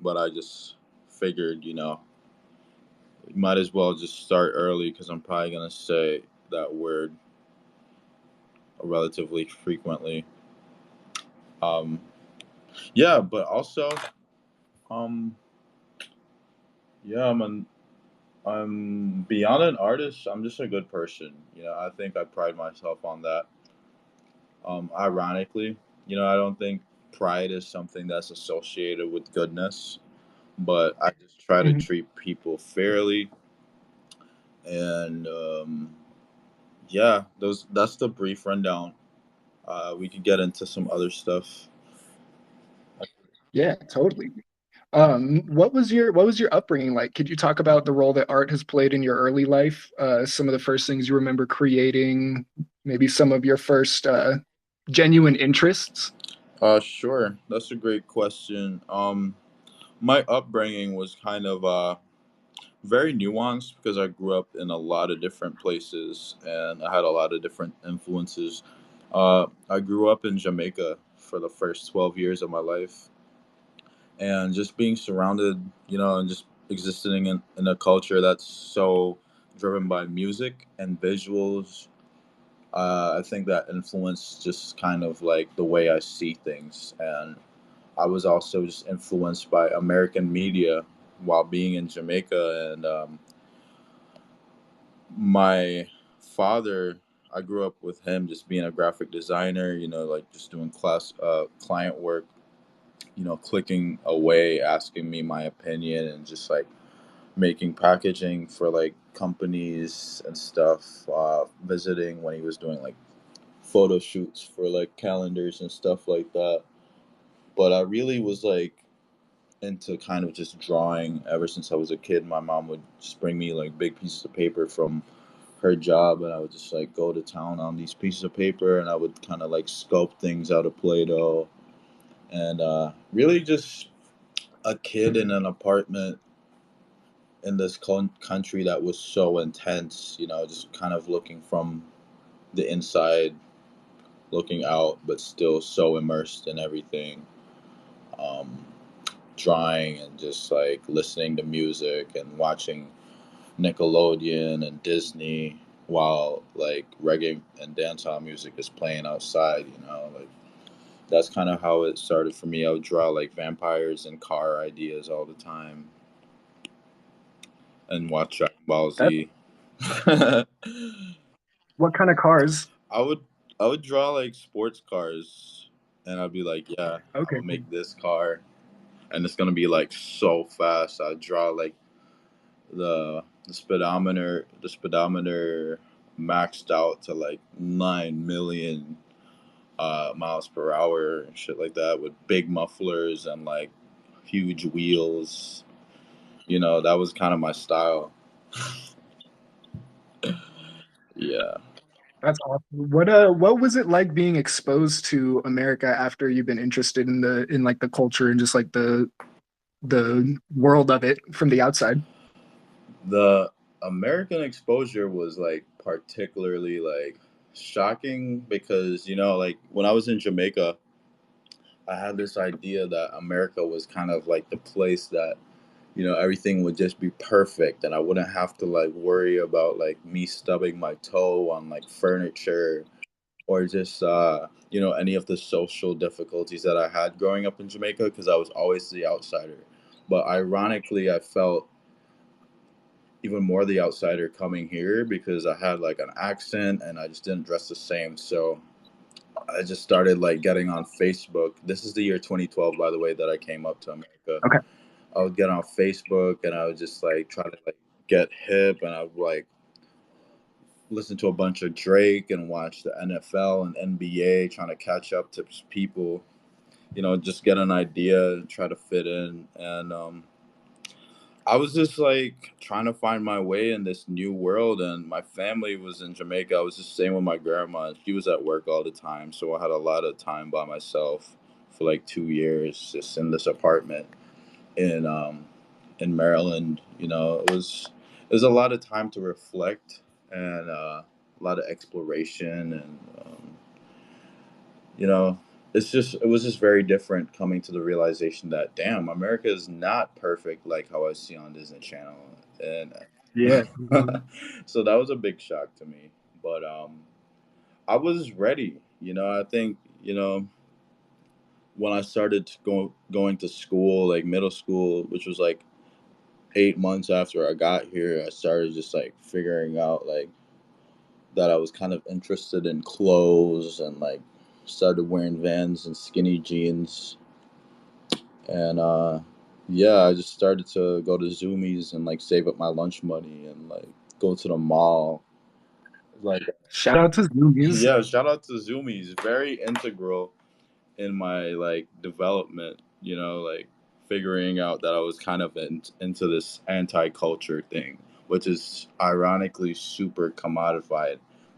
but I just figured, might as well just start early because I'm probably gonna say that word relatively frequently. Um, yeah, but also, um, yeah, I'm beyond an artist. I'm just a good person. I think I pride myself on that. Ironically, I don't think pride is something that's associated with goodness, but I just try to Mhm. treat people fairly. And yeah, that's the brief rundown. We could get into some other stuff. Yeah, totally. What was your upbringing like? Could you talk about the role that art has played in your early life? Some of the first things you remember creating, maybe some of your first genuine interests? Sure. That's a great question. My upbringing was kind of very nuanced because I grew up in a lot of different places and I had a lot of different influences. I grew up in Jamaica for the first 12 years of my life, and just being surrounded, and just existing in a culture that's so driven by music and visuals. I think that influenced just kind of like the way I see things. And I was also just influenced by American media while being in Jamaica. And my father, I grew up with him just being a graphic designer, like just doing client work, clicking away, asking me my opinion, and just like making packaging for like companies and stuff, visiting when he was doing like photo shoots for like calendars and stuff like that. But I really was like into kind of just drawing ever since I was a kid. My mom would just bring me like big pieces of paper from her job, and I would just like go to town on these pieces of paper, and I would kind of like sculpt things out of Play-Doh, and really just a kid in an apartment in this country that was so intense, just kind of looking from the inside, looking out, but still so immersed in everything. Um, Drawing and just like listening to music and watching Nickelodeon and Disney while like reggae and dancehall music is playing outside, like that's kind of how it started for me. I would draw like vampires and car ideas all the time and watch Dragon Ball That Z. I what kind of cars? would I would draw like sports cars, and I'd be like, yeah, I'm Okay, gonna cool. make this car, and it's gonna be like so fast. I'd draw like the speedometer maxed out to like 9 million miles per hour and shit like that with big mufflers and like huge wheels. That was kind of my style. Yeah. That's awesome. What was it like being exposed to America after you've been interested in like the culture and just like the world of it from the outside? The American exposure was like particularly like shocking because like when I was in Jamaica, I had this idea that America was kind of like the place that everything would just be perfect and I wouldn't have to like worry about like me stubbing my toe on like furniture or just any of the social difficulties that I had growing up in Jamaica because I was always the outsider. But ironically, I felt even more the outsider coming here because I had like an accent and I just didn't dress the same. So I just started like getting on Facebook. This is the year 2012, by the way, that I came up to America. Okay. I would get on Facebook and I would just like try to like get hip and I would like listen to a bunch of Drake and watch the NFL and NBA, trying to catch up to people, just get an idea, try to fit in. And I was just like trying to find my way in this new world. And my family was in Jamaica. I was just staying with my grandma. And she was at work all the time. So I had a lot of time by myself for like 2 years just in this apartment in Maryland. It was a lot of time to reflect and a lot of exploration and you know it was just very different coming to the realization that damn, America is not perfect like how I see on Disney Channel, and Yeah, totally. so that was a big shock to me. But I was ready. I think when I started going to school, like middle school, which was like 8 months after I got here, I started just like figuring out like that I was kind of interested in clothes and like started wearing Vans and skinny jeans. And yeah, I just started to go to Zoomies and like save up my lunch money and like go to the mall. Like, Shout out to Zoomies. yeah, shout out to Zoomies. Very integral in my like development, like figuring out that I was kind of into this anti-culture thing, which is ironically super commodified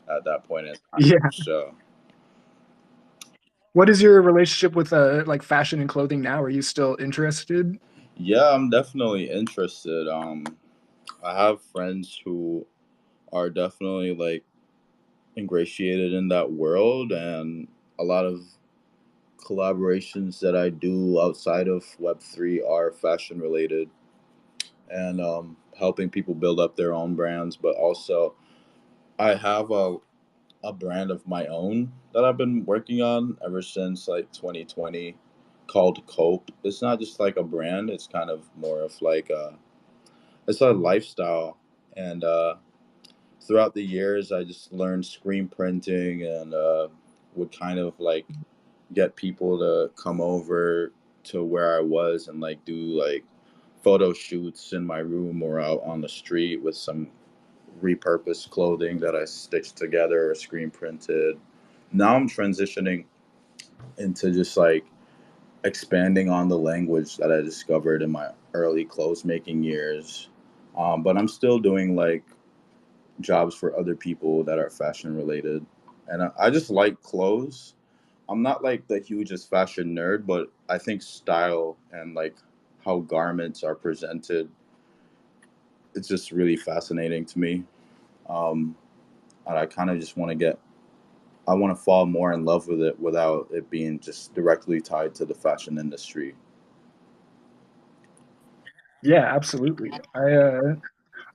at that point in time. Yeah. So What is your relationship with like fashion and clothing now? Are you still interested? yeah, I'm definitely interested. I have friends who are definitely like ingratiated in that world, and a lot of collaborations that I do outside of Web3 are fashion related, and helping people build up their own brands. But also, I have a brand of my own that I've been working on ever since like 2020 called Cope. It's not just like a brand, it's kind of more of like it's a lifestyle. And throughout the years, I just learned screen printing and would kind of like get people to come over to where I was and like do like photo shoots in my room or out on the street with some repurposed clothing that I stitched together or screen printed. Now I'm transitioning into just like expanding on the language that I discovered in my early clothes making years. But I'm still doing like jobs for other people that are fashion related. And I just like clothes. I'm not like the hugest fashion nerd, but I think style and like how garments are presented, it's just really fascinating to me. Um, and I kind of just I want to fall more in love with it without it being just directly tied to the fashion industry. Yeah, absolutely.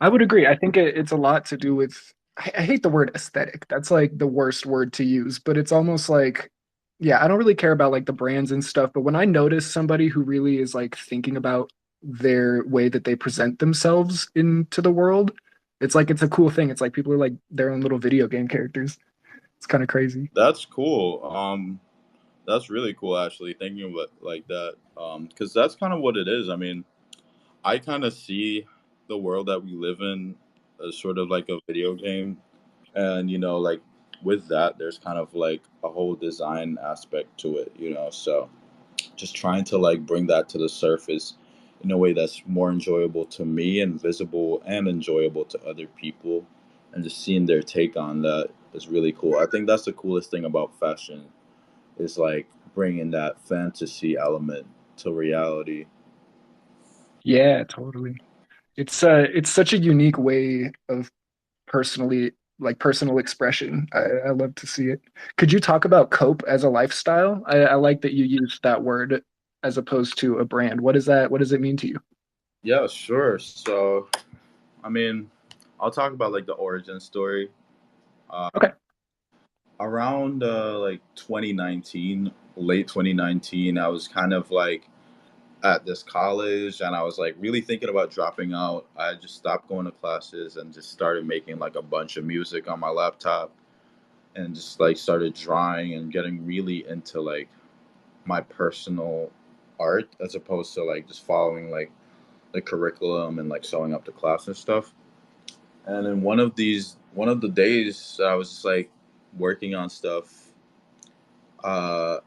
I would agree. I think it's a lot to do with I hate the word aesthetic. That's like the worst word to use, but it's almost like yeah, I don't really care about like the brands and stuff, but when I notice somebody who really is like thinking about their way that they present themselves into the world, it's like it's a cool thing. It's like people are like their own little video game characters. It's kind of crazy. That's cool. That's really cool, actually, thinking of it like that. Because that's kind of what it is. I mean, I kind of see the world that we live in as sort of like a video game, and like with that, there's kind of like a whole design aspect to it. So just trying to like bring that to the surface in a way that's more enjoyable to me and visible and enjoyable to other people, and just seeing their take on that is really cool. I think that's the coolest thing about fashion is like bringing that fantasy element to reality. Yeah, totally. It's such a unique way of personally like personal expression. I love to see it. Could you talk about cope as a lifestyle? I like that you used that word as opposed to a brand. What is that? What does it mean to you? Yeah, sure. So I mean, I'll talk about like the origin story. uh, Okay. Around like 2019, late 2019, I was kind of like at this college and I was like really thinking about dropping out. I just stopped going to classes and just started making like a bunch of music on my laptop and just like started drawing and getting really into like my personal art as opposed to like just following like the curriculum and like showing up to class and stuff. And then one of the days I was just like working on stuff. uh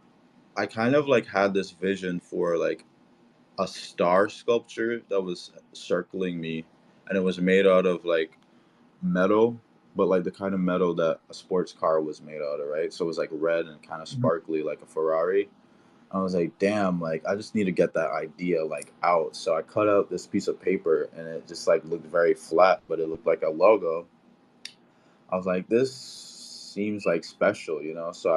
I kind of like had this vision for like a star sculpture that was circling me, and it was made out of like metal, but like the kind of metal that a sports car was made out of, right? So it was like red and kind of sparkly like a Ferrari. I was like, damn, like I just need to get that idea like out. So I cut out this piece of paper and it just like looked very flat, but it looked like a logo. I was like, this seems like special. So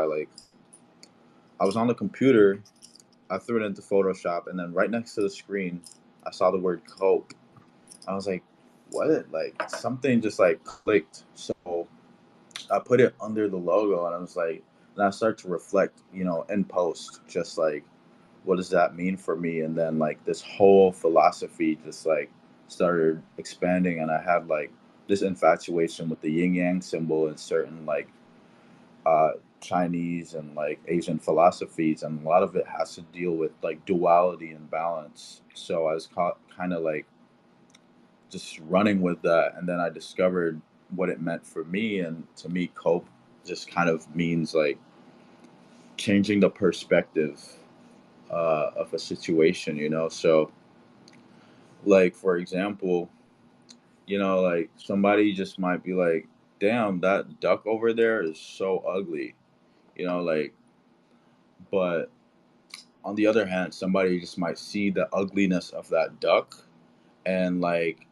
I was on the computer. I threw it into Photoshop, and then right next to the screen, I saw the word cope. I was like, "What?" Like something just like clicked. So I put it under the logo, and I was like, and I started to reflect, in post, just like, what does that mean for me? And then like this whole philosophy just like started expanding, and I had like this infatuation with the yin yang symbol in certain like uh, Chinese and like Asian philosophies, and a lot of it has to deal with like duality and balance. So I was kind of like just running with that, and then I discovered what it meant for me. And to me, cope just kind of means like changing the perspective of a situation, So, like for example, like somebody just might be like, "Damn, that duck over there is so ugly," like, but on the other hand, somebody just might see the ugliness of that duck and like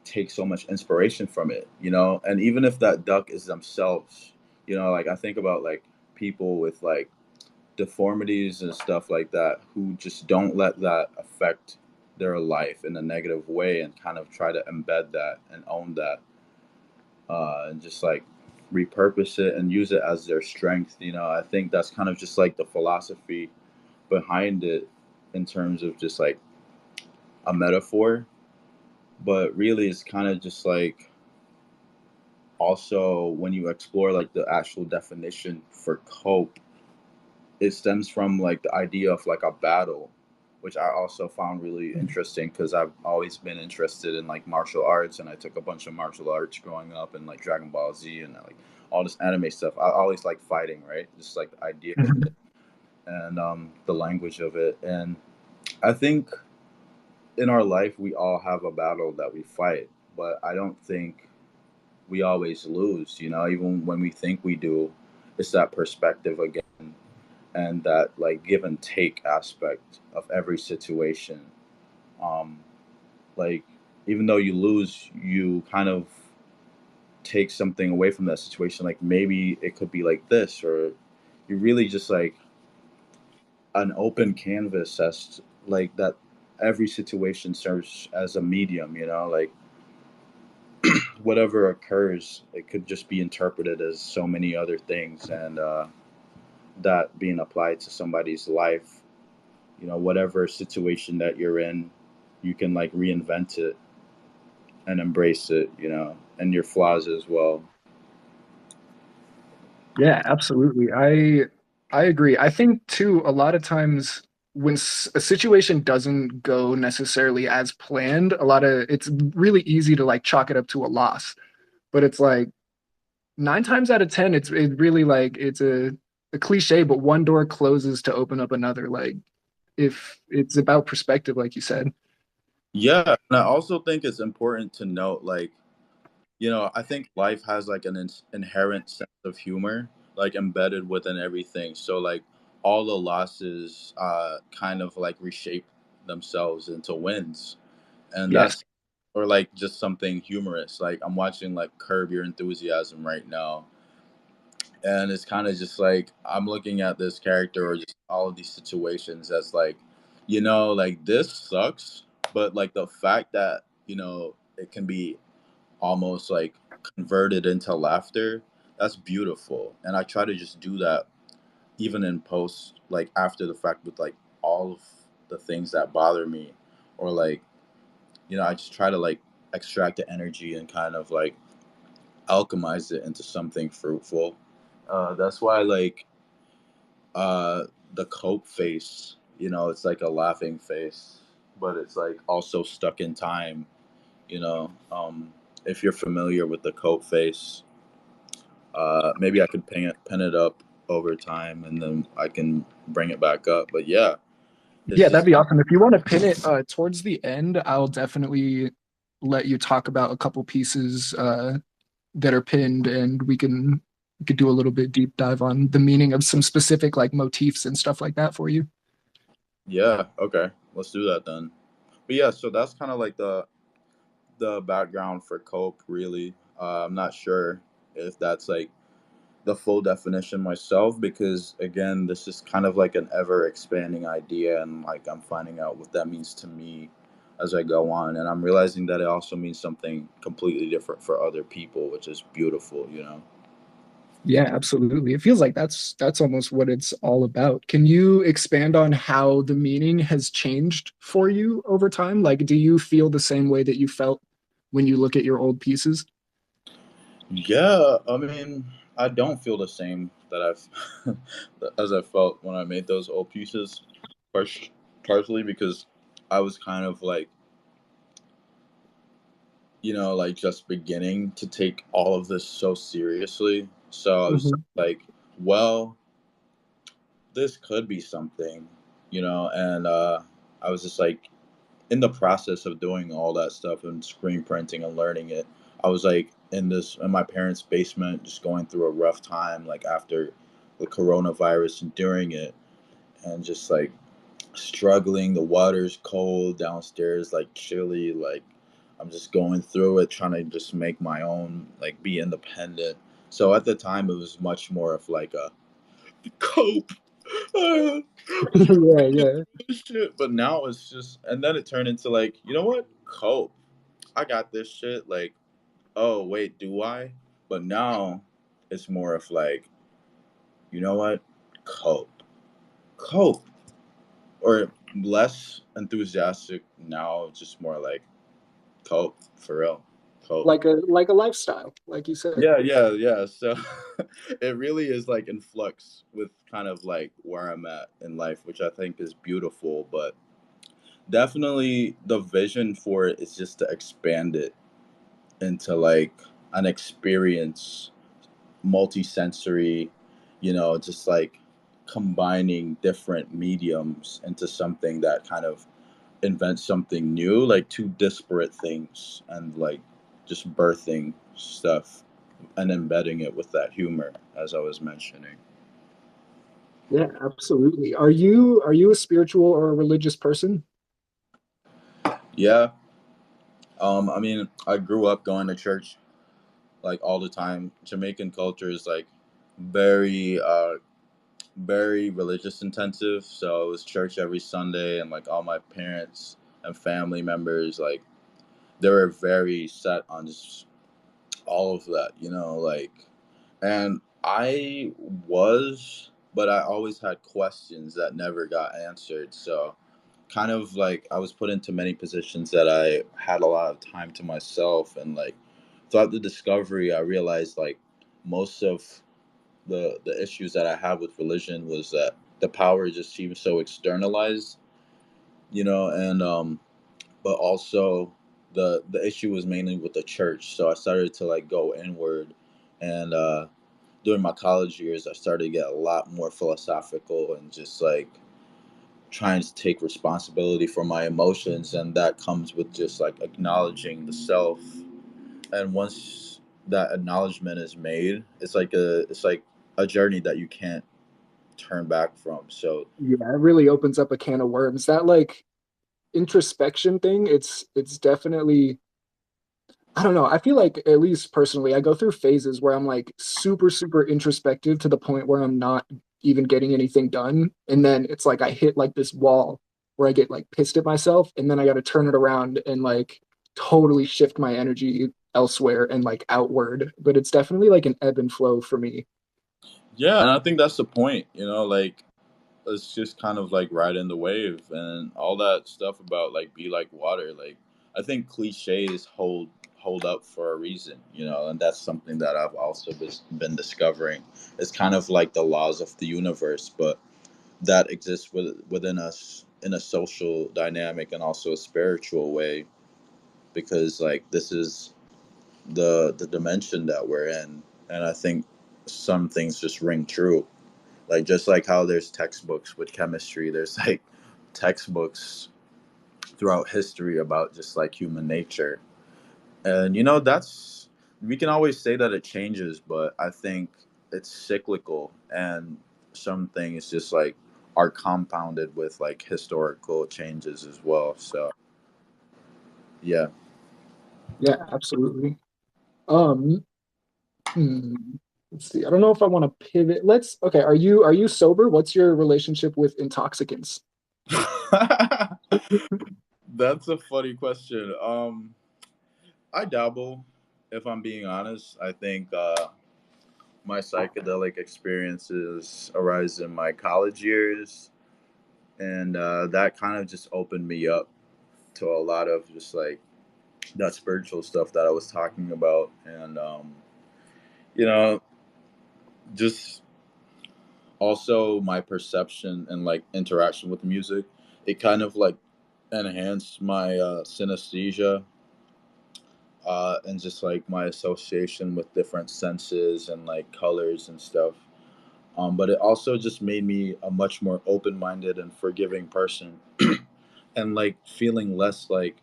take so much inspiration from it, and even if that duck is themselves, like I think about like people with like deformities and stuff like that who just don't let that affect their life in a negative way and kind of try to embed that and own that, and just like repurpose it and use it as their strength. I think that's kind of just like the philosophy behind it in terms of just like a metaphor, but really it's kind of just like also when you explore like the actual definition for cope, it stems from like the idea of like a battle, which I also found really interesting because I've always been interested in like martial arts, and I took a bunch of martial arts growing up and like Dragon Ball Z and like all this anime stuff. I always like fighting, right? Just like the idea of Mhm. it and the language of it. And I think in our life we all have a battle that we fight, but I don't think we always lose. Even when we think we do, it's that perspective again, and that like give and take aspect of every situation. Um, like even though you lose, you kind of take something away from that situation. Like maybe it could be like this, or you really just like an open canvas as like that. Every situation serves as a medium, like whatever occurs, it could just be interpreted as so many other things, and that being applied to somebody's life, whatever situation that you're in, you can like reinvent it and embrace it, and your flaws as well. Yeah, absolutely. I agree. I think too, a lot of times when a situation doesn't go necessarily as planned, a lot of it's really easy to like chalk it up to a loss. But it's like nine times out of ten, it's really like it's a cliche, but one door closes to open up another. Like if it's about perspective, like you said. Yeah, and I also think it's important to note, like, I think life has like an inherent sense of humor, like embedded within everything. So like all the losses kind of like reshape themselves into wins, and Yes. that's or like just something humorous. Like I'm watching like Curb Your Enthusiasm right now, and it's kind of just like I'm looking at this character or just all of these situations as like, like this sucks, but like the fact that it can be almost like converted into laughter, that's beautiful. And I try to just do that even in post, like after the fact, with like all of the things that bother me, or like I just try to like extract the energy and kind of like alchemize it into something fruitful. That's why like uh the cope face, it's like a laughing face, but it's like also stuck in time, you know if you're familiar with the cope face, maybe I could pin it up over time, and then I can bring it back up. But yeah, it's Yeah, that'd just be awesome. If you want to pin it towards the end, I'll definitely let you talk about a couple pieces that are pinned, and we could do a little bit deep dive on the meaning of some specific like motifs and stuff like that for you. yeah, okay, let's do that then. But yeah, so that's kind of like the background for cope, really. I'm not sure if that's like the full definition myself because again, this is kind of like an ever expanding idea, and like I'm finding out what that means to me as I go on, and I'm realizing that it also means something completely different for other people, which is beautiful, you know. Yeah, absolutely. It feels like that's almost what it's all about. Can you expand on how the meaning has changed for you over time? Like, do you feel the same way that you felt when you look at your old pieces? Yeah, I mean, I don't feel the same that I've as I felt when I made those old pieces. Par- Partially because I was kind of like, like just beginning to take all of this so seriously. So I was Hmm. like, well, this could be something, and I was just like, in the process of doing all that stuff and screen printing and learning it, I was like in my parents' basement, just going through a rough time, like after the coronavirus and during it, and just like struggling. The water's cold downstairs, like chilly. Like I'm just going through it, trying to just make my own, like be independent. So at the time, it was much more of like a cope. Yeah, yeah. Shit. But now it's just, and then it turned into like, you know what? Cope. I got this shit. Like, oh, wait, do I? But now it's more of like, you know what? Cope. Cope. Or less enthusiastic now, just more like cope for real. Cope. Like a lifestyle, like you said. Yeah, yeah, yeah. So it really is like in flux with kind of like where I'm at in life, which I think is beautiful. But definitely the vision for it is just to expand it into like an experience, multi-sensory, just like combining different mediums into something that kind of invents something new, like two disparate things, and like just birthing stuff and embedding it with that humor, as I was mentioning. Yeah, absolutely. Are you a spiritual or a religious person? Yeah. I mean, I grew up going to church like all the time. Jamaican culture is like very very religious intensive, so it was church every Sunday, and like all my parents and family members, like they were very set on just all of that, like, and I was, but I always had questions that never got answered. So kind of like I was put into many positions that I had a lot of time to myself, and like throughout the discovery I realized like most of the issues that I had with religion was that the power just seemed so externalized, and but also the issue was mainly with the church. So I started to like go inward, and during my college years I started to get a lot more philosophical and just like trying to take responsibility for my emotions, and that comes with just like acknowledging the self. And once that acknowledgement is made, it's like a journey that you can't turn back from. So Yeah, it really opens up a can of worms. That like introspection thing, it's definitely I don't know. I feel like, at least personally, I go through phases where I'm like super, super introspective to the point where I'm not even getting anything done. And then it's like I hit like this wall where I get like pissed at myself. And then I got to turn it around and like totally shift my energy elsewhere and like outward. But it's definitely like an ebb and flow for me. yeah, and I think that's the point, like it's just kind of like riding the wave and all that stuff about like be like water. Like I think cliches hold up for a reason, and that's something that I've also been discovering. It's kind of like the laws of the universe, but that exists within us in a social dynamic and also a spiritual way, because like this is the dimension that we're in, and I think some things just ring true. Like just like how there's textbooks with chemistry, there's like textbooks throughout history about just like human nature. And that's, we can always say that it changes, but I think it's cyclical, and some things just like are compounded with like historical changes as well. So yeah. Yeah, absolutely. Um, hmm. Let's see. I don't know if I want to pivot. Let's okay, are you sober? What's your relationship with intoxicants? That's a funny question. I dabble, if I'm being honest. I think my psychedelic experiences arise in my college years, and that kind of just opened me up to a lot of just like that spiritual stuff that I was talking about, and you know, just also my perception and like interaction with music. It kind of like enhanced my synesthesia and just like my association with different senses and like colors and stuff. But it also just made me a much more open minded and forgiving person and like feeling less like,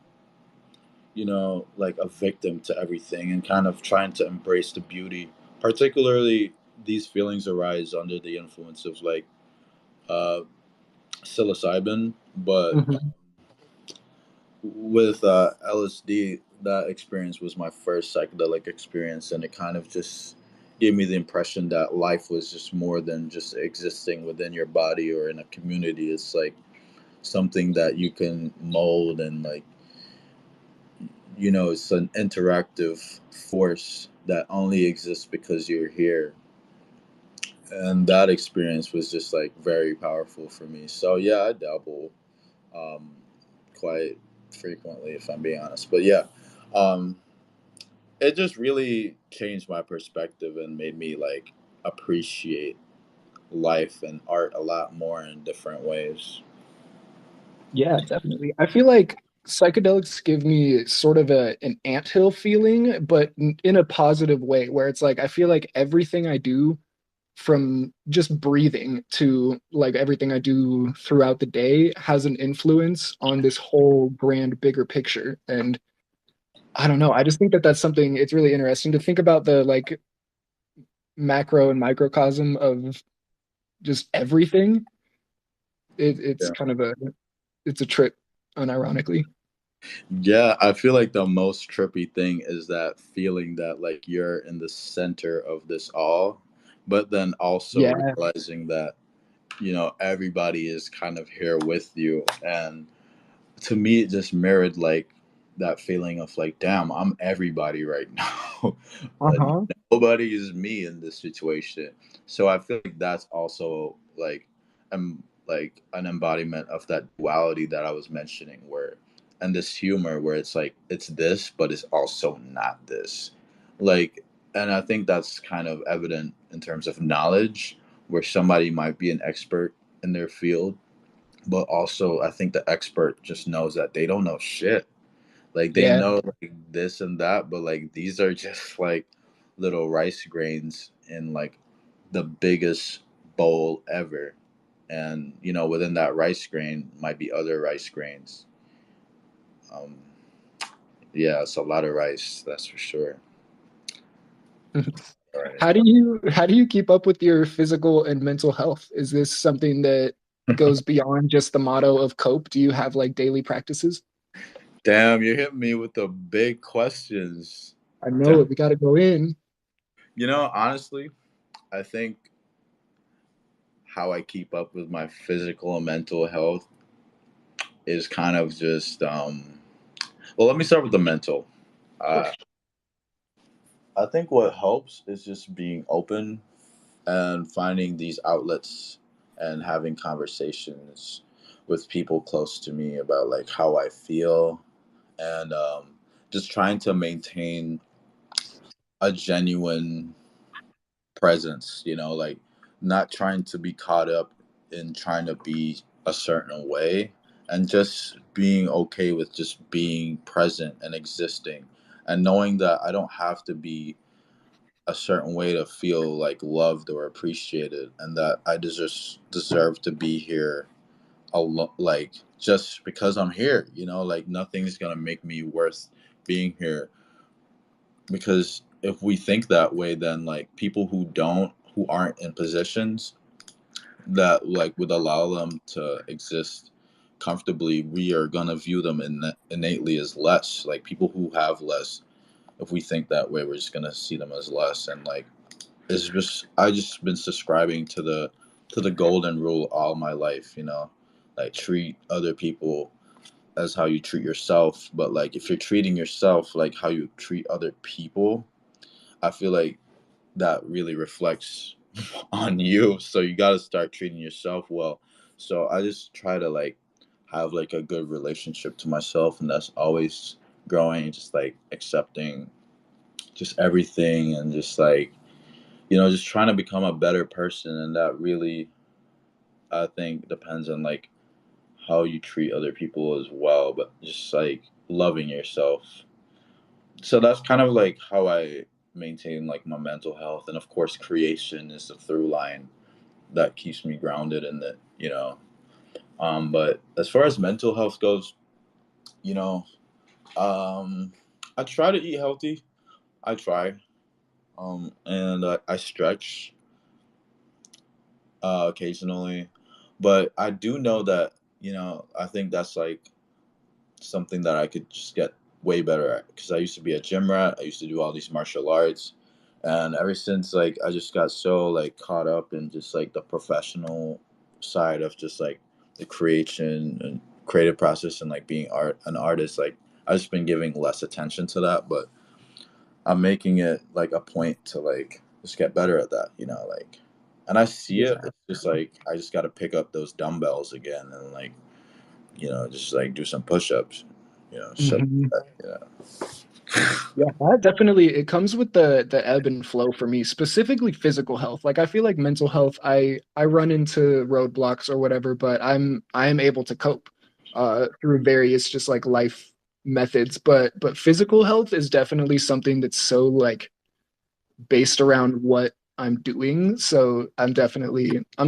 like a victim to everything and kind of trying to embrace the beauty. Particularly, these feelings arise under the influence of like uh, psilocybin, but Mhm. with LSD, that experience was my first psychedelic experience, and it kind of just gave me the impression that life was just more than just existing within your body or in a community. It's like something that you can mold and like, it's an interactive force that only exists because you're here. And that experience was just like very powerful for me. So yeah, I dabble um, quite frequently, if I'm being honest. But yeah, um, it just really changed my perspective and made me like appreciate life and art a lot more in different ways. Yeah, definitely. I feel like psychedelics give me sort of an anthill feeling, but in a positive way, where it's like I feel like everything I do from just breathing to like everything I do throughout the day has an influence on this whole grand bigger picture. And I don't know, I just think that that's something it's really interesting to think about the like macro and microcosm of just everything. It's Yeah. kind of it's a trip, unironically. Yeah, I feel like the most trippy thing is that feeling that like you're in the center of this all, but then also Yeah. realizing that, everybody is kind of here with you. And to me, it just mirrored like that feeling of like, damn, I'm everybody right now. And Uh-huh. nobody is me in this situation. So I feel like that's also like an embodiment of that duality that I was mentioning, where and this humor where it's like it's this, but it's also not this. Like, and I think that's kind of evident in terms of knowledge, where somebody might be an expert in their field, but also I think the expert just knows that they don't know shit. Like they Yeah. know like this and that, but like these are just like little rice grains in like the biggest bowl ever. And within that rice grain might be other rice grains. Um, yeah, it's a lot of rice, that's for sure. All right. How do you keep up with your physical and mental health? Is this something that goes beyond just the motto of cope? Do you have like daily practices? Damn, you hit me with the big questions. I know it. We got to go in. Honestly, I think how I keep up with my physical and mental health is kind of just well, let me start with the mental. Of uh, course. I think what helps is just being open and finding these outlets and having conversations with people close to me about like how I feel, and just trying to maintain a genuine presence, like not trying to be caught up in trying to be a certain way, and just being okay with just being present and existing, and knowing that I don't have to be a certain way to feel like loved or appreciated, and that I just deserve to be here like just because I'm here, like nothing's gonna make me worth being here. Because if we think that way, then like people who aren't in positions that like would allow them to exist comfortably, we are gonna view them innately as less. Like people who have less, if we think that way, we're just gonna see them as less. And like it's just I just been subscribing to the golden rule all my life, you know, like treat other people as how you treat yourself. But like if you're treating yourself like how you treat other people, I feel like that really reflects on you. So you got to start treating yourself well. So I just try to like have like a good relationship to myself, and that's always growing, just like accepting just everything and just like just trying to become a better person. And that really, I think, depends on like how you treat other people as well, but just like loving yourself. So that's kind of like how I maintain like my mental health. And of course, creation is the through line that keeps me grounded in but as far as mental health goes, you know, um, I try to eat healthy. I try. And I stretch occasionally, but I do know that I think that's like something that I could just get way better at because I used to be a gym rat. I used to do all these martial arts, and ever since like I just got so like caught up in just like the professional side of just like the creation and creative process and like being an artist. Like I've just been giving less attention to that, but I'm making it like a point to like just get better at that. Like, and I see it. Yeah. It's just like I just got to pick up those dumbbells again and like just like do some push-ups, shit Mhm. like that. Yeah, that definitely it comes with the ebb and flow for me, specifically physical health. Like I feel like mental health, I run into roadblocks or whatever, but I am able to cope through various just like life methods. But physical health is definitely something that's so like based around what I'm doing. So I'm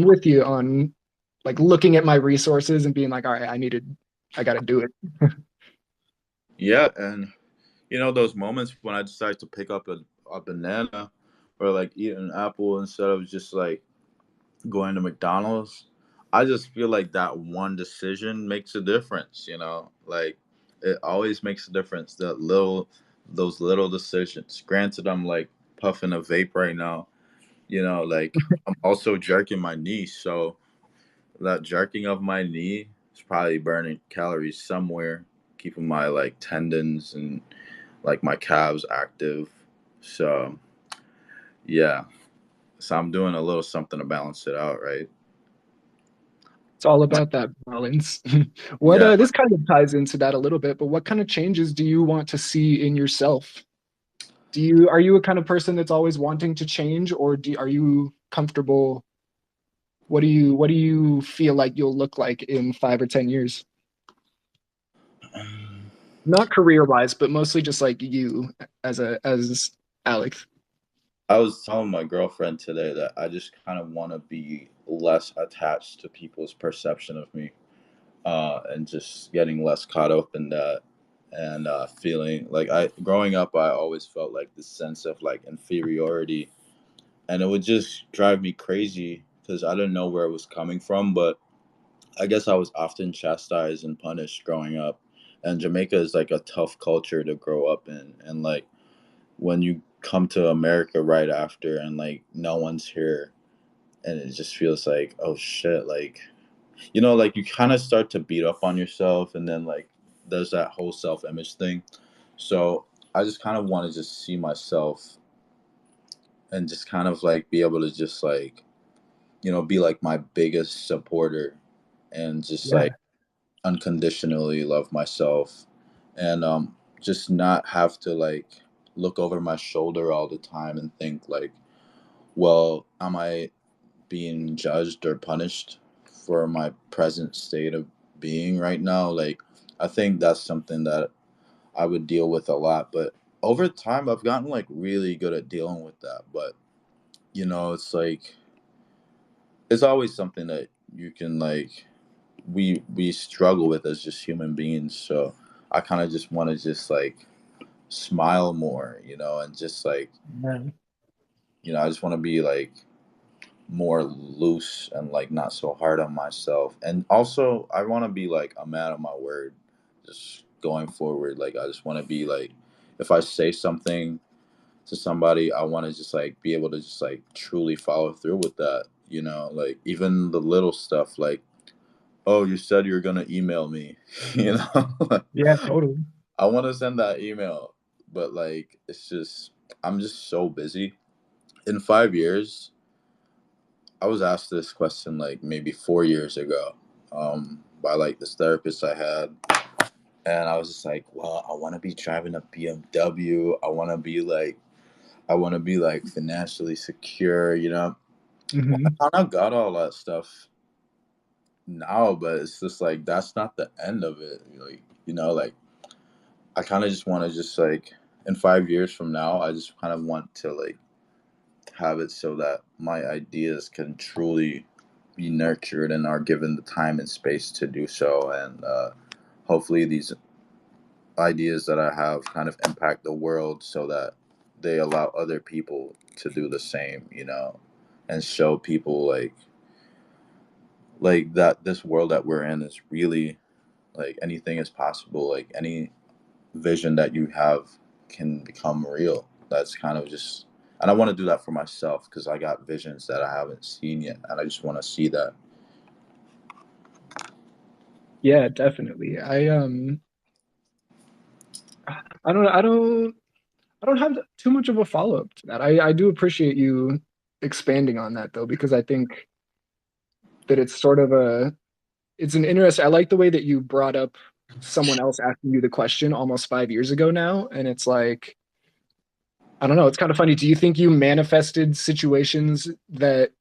with you on like looking at my resources and being like, all right, I gotta do it. Yeah, and those moments when I decide to pick up a banana or like eat an apple instead of just like going to McDonald's, I just feel like that one decision makes a difference, like it always makes a difference. Those little decisions. Granted, I'm like puffing a vape right now, like I'm also jerking my knee, so that jerking of my knee is probably burning calories somewhere, keeping my like tendons and like my calves active. So yeah, so I'm doing a little something to balance it out, right? It's all about that balance. What Yeah. this kind of ties into that a little bit, but what kind of changes do you want to see in yourself? Are you a kind of person that's always wanting to change, or are you comfortable? What do you feel like you'll look like in 5 or 10 years? Not career wise, but mostly just like you as Alex. I was telling my girlfriend today that I just kind of want to be less attached to people's perception of me, and just getting less caught up in that, and feeling like growing up, I always felt like this sense of like inferiority, and it would just drive me crazy because I didn't know where it was coming from. But I guess I was often chastised and punished growing up, and Jamaica is like a tough culture to grow up in, and like when you come to America right after and like no one's here, and it just feels like, oh shit, like like you kind of start to beat up on yourself, and then like there's that whole self-image thing. So I just kind of want to just see myself and just kind of like be able to just like be like my biggest supporter and just like Yeah. unconditionally love myself, and just not have to like look over my shoulder all the time and think like, well, am I being judged or punished for my present state of being right now? Like I think that's something that I would deal with a lot, but over time I've gotten like really good at dealing with that. But it's like it's always something that you can like we struggle with as just human beings. So I kind of just want to just like smile more, and just like Yeah. I just want to be like more loose and like not so hard on myself. And also I want to be like a man of my word just going forward. Like I just want to be like, if I say something to somebody, I want to just like be able to just like truly follow through with that, you know, like even the little stuff like, oh, you said you were going to email me, you know. Yeah, totally. I want to send that email, but like it's just I'm just so busy. In 5 years, I was asked this question like maybe 4 years ago, by like this therapist I had, and I was just like, well, I want to be driving a BMW. I want to be like financially secure, you know. Hmm. I kind of got all that stuff now, but it's just like that's not the end of it. Like, you know, like I kind of just want to just like in 5 years from now, I just kind of want to like have it so that my ideas can truly be nurtured and are given the time and space to do so. And hopefully, these ideas that I have kind of impact the world so that they allow other people to do the same, you know, and show people like that this world that we're in is really like anything is possible. Like any vision that you have can become real. That's kind of just, and I want to do that for myself because I got visions that I haven't seen yet, and I just want to see that. Yeah, definitely. I don't I don't have too much of a follow-up to that. I do appreciate you expanding on that though, because I think that it's sort of a it's an interest. I like the way that you brought up someone else asking you the question almost 5 years ago now, and it's like I don't know. It's kind of funny. Do you think you manifested situations that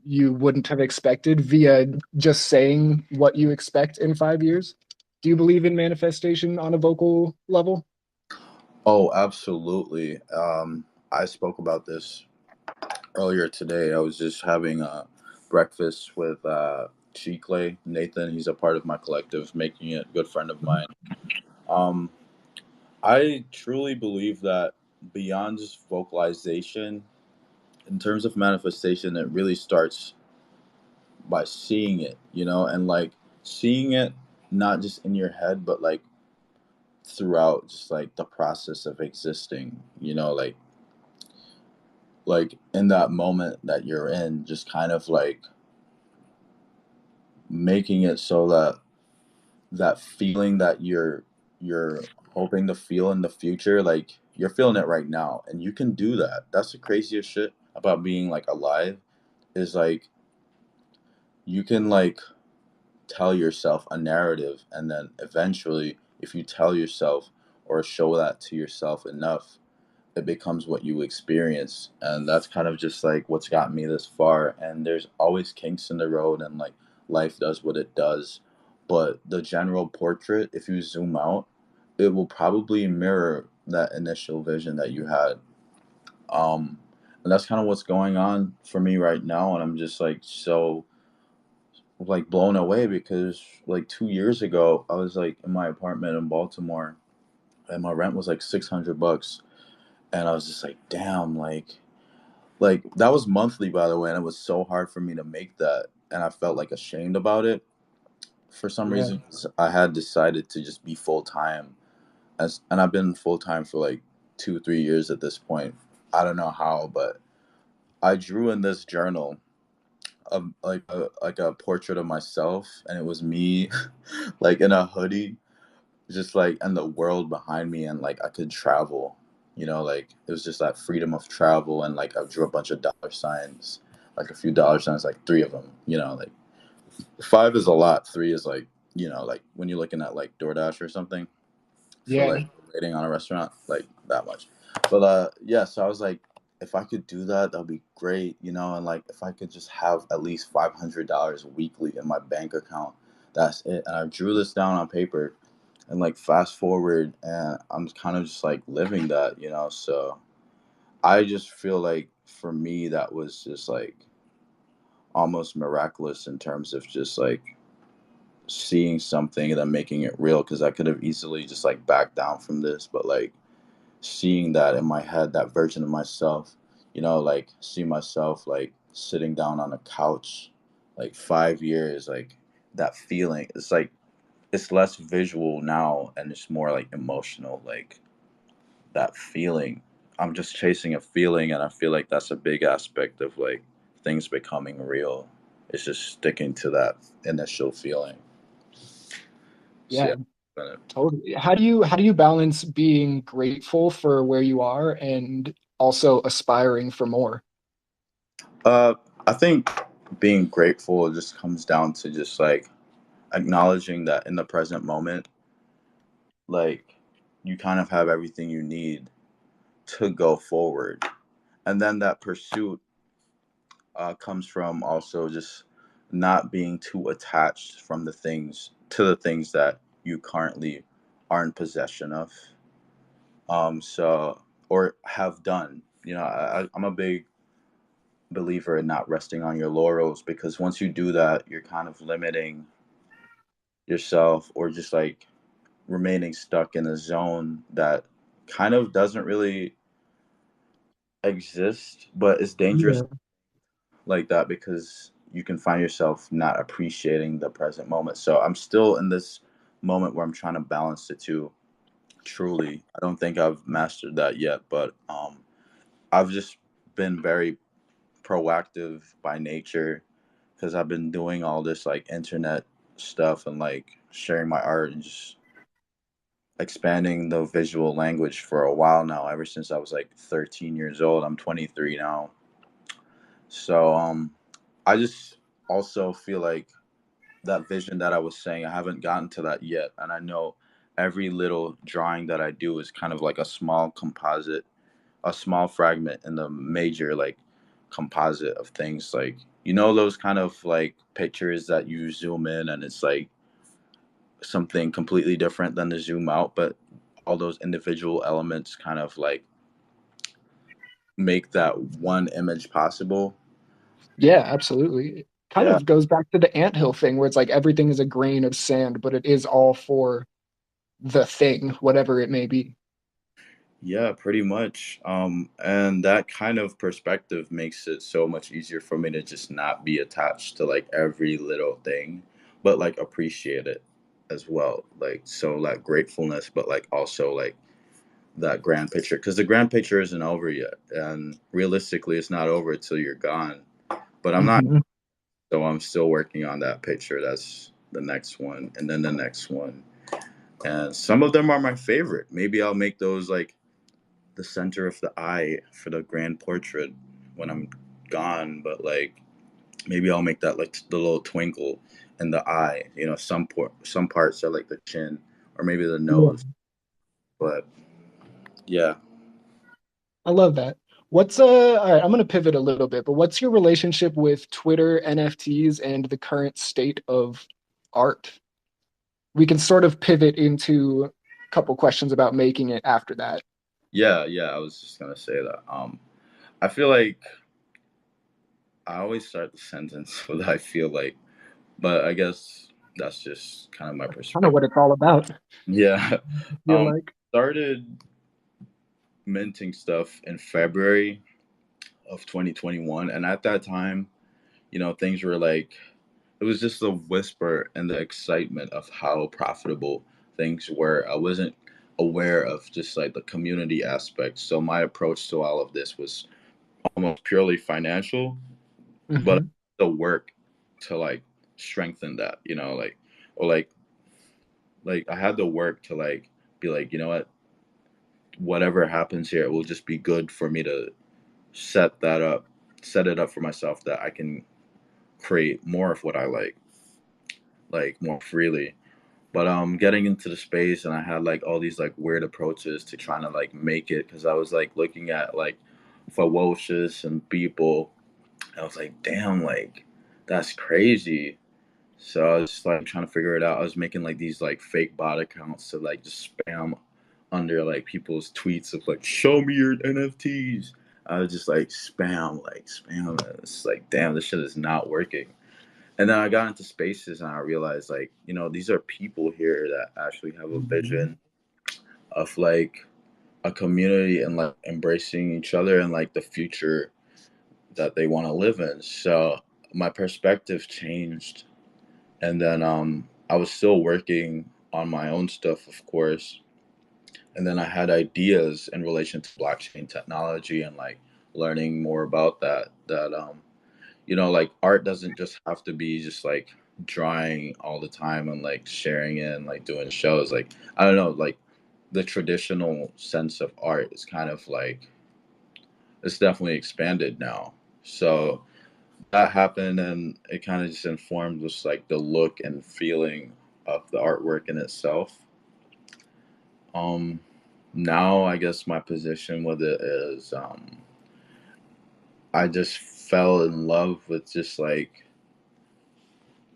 you wouldn't have expected via just saying what you expect in 5 years? Do you believe in manifestation on a vocal level? Oh, absolutely. I spoke about this earlier today. I was just having a breakfast with Chicle Nathan. He's a part of my collective, making it a good friend of mine. Um, I truly believe that beyond just vocalization, in terms of manifestation, it really starts by seeing it, you know, and like seeing it not just in your head, but like throughout just like the process of existing, you know, like in that moment that you're in, just kind of like making it so that that feeling that you're hoping to feel in the future, like you're feeling it right now, and you can do that. That's the craziest shit about being like alive is like you can like tell yourself a narrative, and then eventually if you tell yourself or show that to yourself enough, it becomes what you experience. And that's kind of just like what's got me this far. And there's always kinks in the road, and like life does what it does, but the general portrait, if you zoom out, it will probably mirror that initial vision that you had. And that's kind of what's going on for me right now, and I'm just like so like blown away because like 2 years ago I was like in my apartment in Baltimore, and my rent was like $600, and I was just like, damn, like that was monthly, by the way, and it was so hard for me to make that, and I felt like ashamed about it. For some Yeah. reason, I had decided to just be full time, and I've been full time for like 2 3 years at this point. I don't know how, but I drew in this journal of like a portrait of myself, and it was me like in a hoodie, just like and the world behind me, and like I could travel, you know, like it was just that freedom of travel. And like I drew a bunch of dollar signs, like a few dollar signs, like three of them, you know, like five is a lot, three is like, you know, like when you're looking at like DoorDash or something for Yeah. like waiting on a restaurant, like that much. But yeah, so I was like, if I could do that, that'd be great, you know. And like if I could just have at least $500 weekly in my bank account, that's it. And I drew this down on paper, and like fast forward, and I'm kind of just like living that, you know. So I just feel like for me that was just like almost miraculous in terms of just like seeing something and then making it real, because I could have easily just like backed down from this, but like seeing that in my head, that version of myself, you know, like see myself like sitting down on a couch like 5 years, like that feeling, it's like it's less visual now and it's more like emotional, like that feeling. I'm just chasing a feeling, and I feel like that's a big aspect of like things becoming real. It's just sticking to that initial feeling. So Yeah, yeah, but, totally. How do you balance being grateful for where you are and also aspiring for more? uh, I think being grateful just comes down to just like acknowledging that in the present moment, like you kind of have everything you need to go forward, and then that pursuit comes from also just not being too attached from the things that you currently are in possession of. So or have done. You know, I'm a big believer in not resting on your laurels because once you do that, you're kind of limiting yourself or just like remaining stuck in a zone that kind of doesn't really exist, but it's dangerous Yeah. like that because you can find yourself not appreciating the present moment. So I'm still in this moment where I'm trying to balance the two. Truly, I don't think I've mastered that yet, but I've just been very proactive by nature because I've been doing all this like internet stuff and like sharing my art and just expanding the visual language for a while now. Ever since I was like 13 years old, I'm 23 now. So I just also feel like that vision that I was saying, I haven't gotten to that yet. And I know every little drawing that I do is kind of like a small composite, a small fragment in the major like composite of things. Like, you know, those kind of like pictures that you zoom in and it's like something completely different than the zoom out, but all those individual elements kind of like make that one image possible. Yeah, absolutely. It kind Yeah. of goes back to the anthill thing where it's like everything is a grain of sand, but it is all for the thing, whatever it may be. Yeah, pretty much. And that kind of perspective makes it so much easier for me to just not be attached to like every little thing, but like appreciate it as well. Like, so like gratefulness, but like also like that grand picture. Because the grand picture isn't over yet. And realistically, it's not over until you're gone. But I'm not, Mhm. so I'm still working on that picture. That's the next one, and then the next one. And some of them are my favorite. Maybe I'll make those like the center of the eye for the grand portrait when I'm gone, but like maybe I'll make that like the little twinkle in the eye. You know, some parts are like the chin or maybe the Yeah, nose. But yeah, I love that. What's all right, I'm gonna pivot a little bit, but what's your relationship with Twitter, NFTs, and the current state of art? We can sort of pivot into a couple questions about making it after that. yeah. I was just gonna say that. I feel like I always start the sentence with I feel like, but I guess that's just kind of my Kind of perspective. what it's all about, Yeah. I feel like. Started minting stuff in February of 2021, and at that time, you know, things were like it was just a whisper and the excitement of how profitable things were. I wasn't aware of just like the community aspect. So my approach to all of this was almost purely financial, but Hmm. the work to like strengthen that, you know, like or like I had the work to like be like, you know what, whatever happens here, it will just be good for me to set that up, set it up for myself that I can create more of what I like more freely. But getting into the space and I had like all these like weird approaches to trying to like make it because I was like looking at like ferocious and people. I was like, damn, like that's crazy. So I was just like trying to figure it out. I was making like these like fake bot accounts to like just spam under like people's tweets of like, show me your NFTs. I was just like spam. It's like, damn, this shit is not working. And then I got into spaces and I realized like, you know, these are people here that actually have a vision of like a community and like embracing each other and like the future that they want to live in. So my perspective changed. And then I was still working on my own stuff, of course. And then I had ideas in relation to blockchain technology and like learning more about that like art doesn't just have to be just like drawing all the time and like sharing it and like doing shows. Like I don't know, like the traditional sense of art is kind of like it's definitely expanded now. So that happened and it kind of just informed just like the look and feeling of the artwork in itself. Um Now I guess my position with it is I just fell in love with just like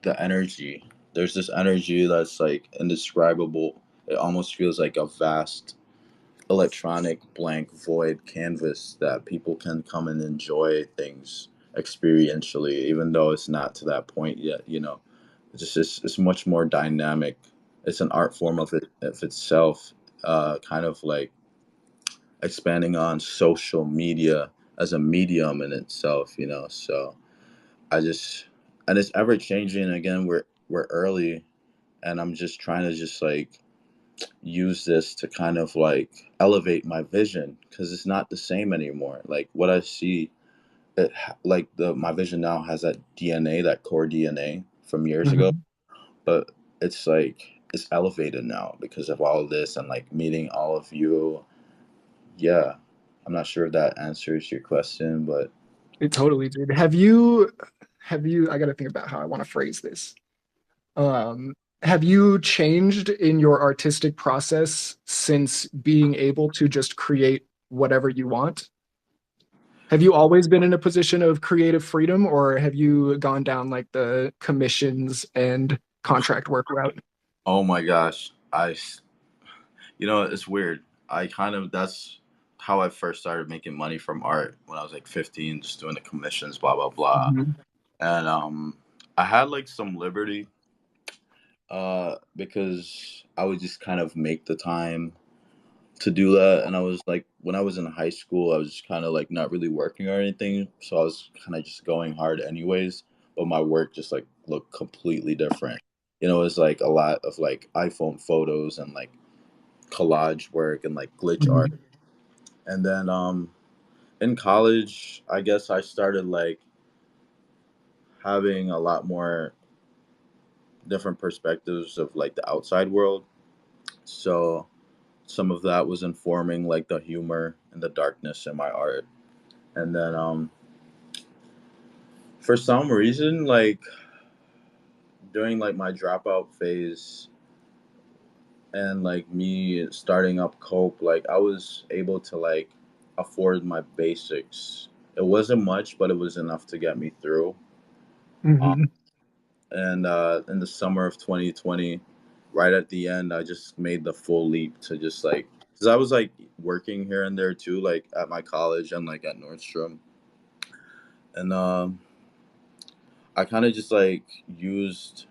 the energy. There's this energy that's like indescribable. It almost feels like a vast electronic blank void canvas that people can come and enjoy things experientially, even though it's not to that point yet. It's much more dynamic. It's an art form of itself, kind of like expanding on social media as a medium in itself. So I just and it's ever changing again. We're early and I'm just trying to just like use this to kind of like elevate my vision because it's not the same anymore. Like what I see, like the my vision now has that DNA, that core DNA from years ago, Mhm. but it's like it's elevated now because of all of this and like meeting all of you. Yeah, I'm not sure if that answers your question, but It totally did. Have you, I got to think about how I want to phrase this. Um, have you changed in your artistic process since being able to just create whatever you want? Have you always been in a position of creative freedom, or have you gone down like the commissions and contract work route? oh my gosh, it's weird. I kind of that's how I first started making money from art when I was like 15, just doing the commissions, blah blah blah. Mhm. And I had like some liberty because I would just kind of make the time to do that. And I was like, when I was in high school, I was just kind of like not really working or anything, so I was kind of just going hard anyways. But my work just like looked completely different. It was like a lot of like iPhone photos and like collage work and like glitch art. Mhm. And then in college, I guess I started like having a lot more different perspectives of like the outside world. So some of that was informing like the humor and the darkness in my art. And then for some reason, like during like my dropout phase and like me starting up Cope, like I was able to like afford my basics. It wasn't much, but it was enough to get me through. Um, Mhm. and in the summer of 2020, right at the end, I just made the full leap to just like, because I was like working here and there too, like at my college and like at Nordstrom. And I kind of just like used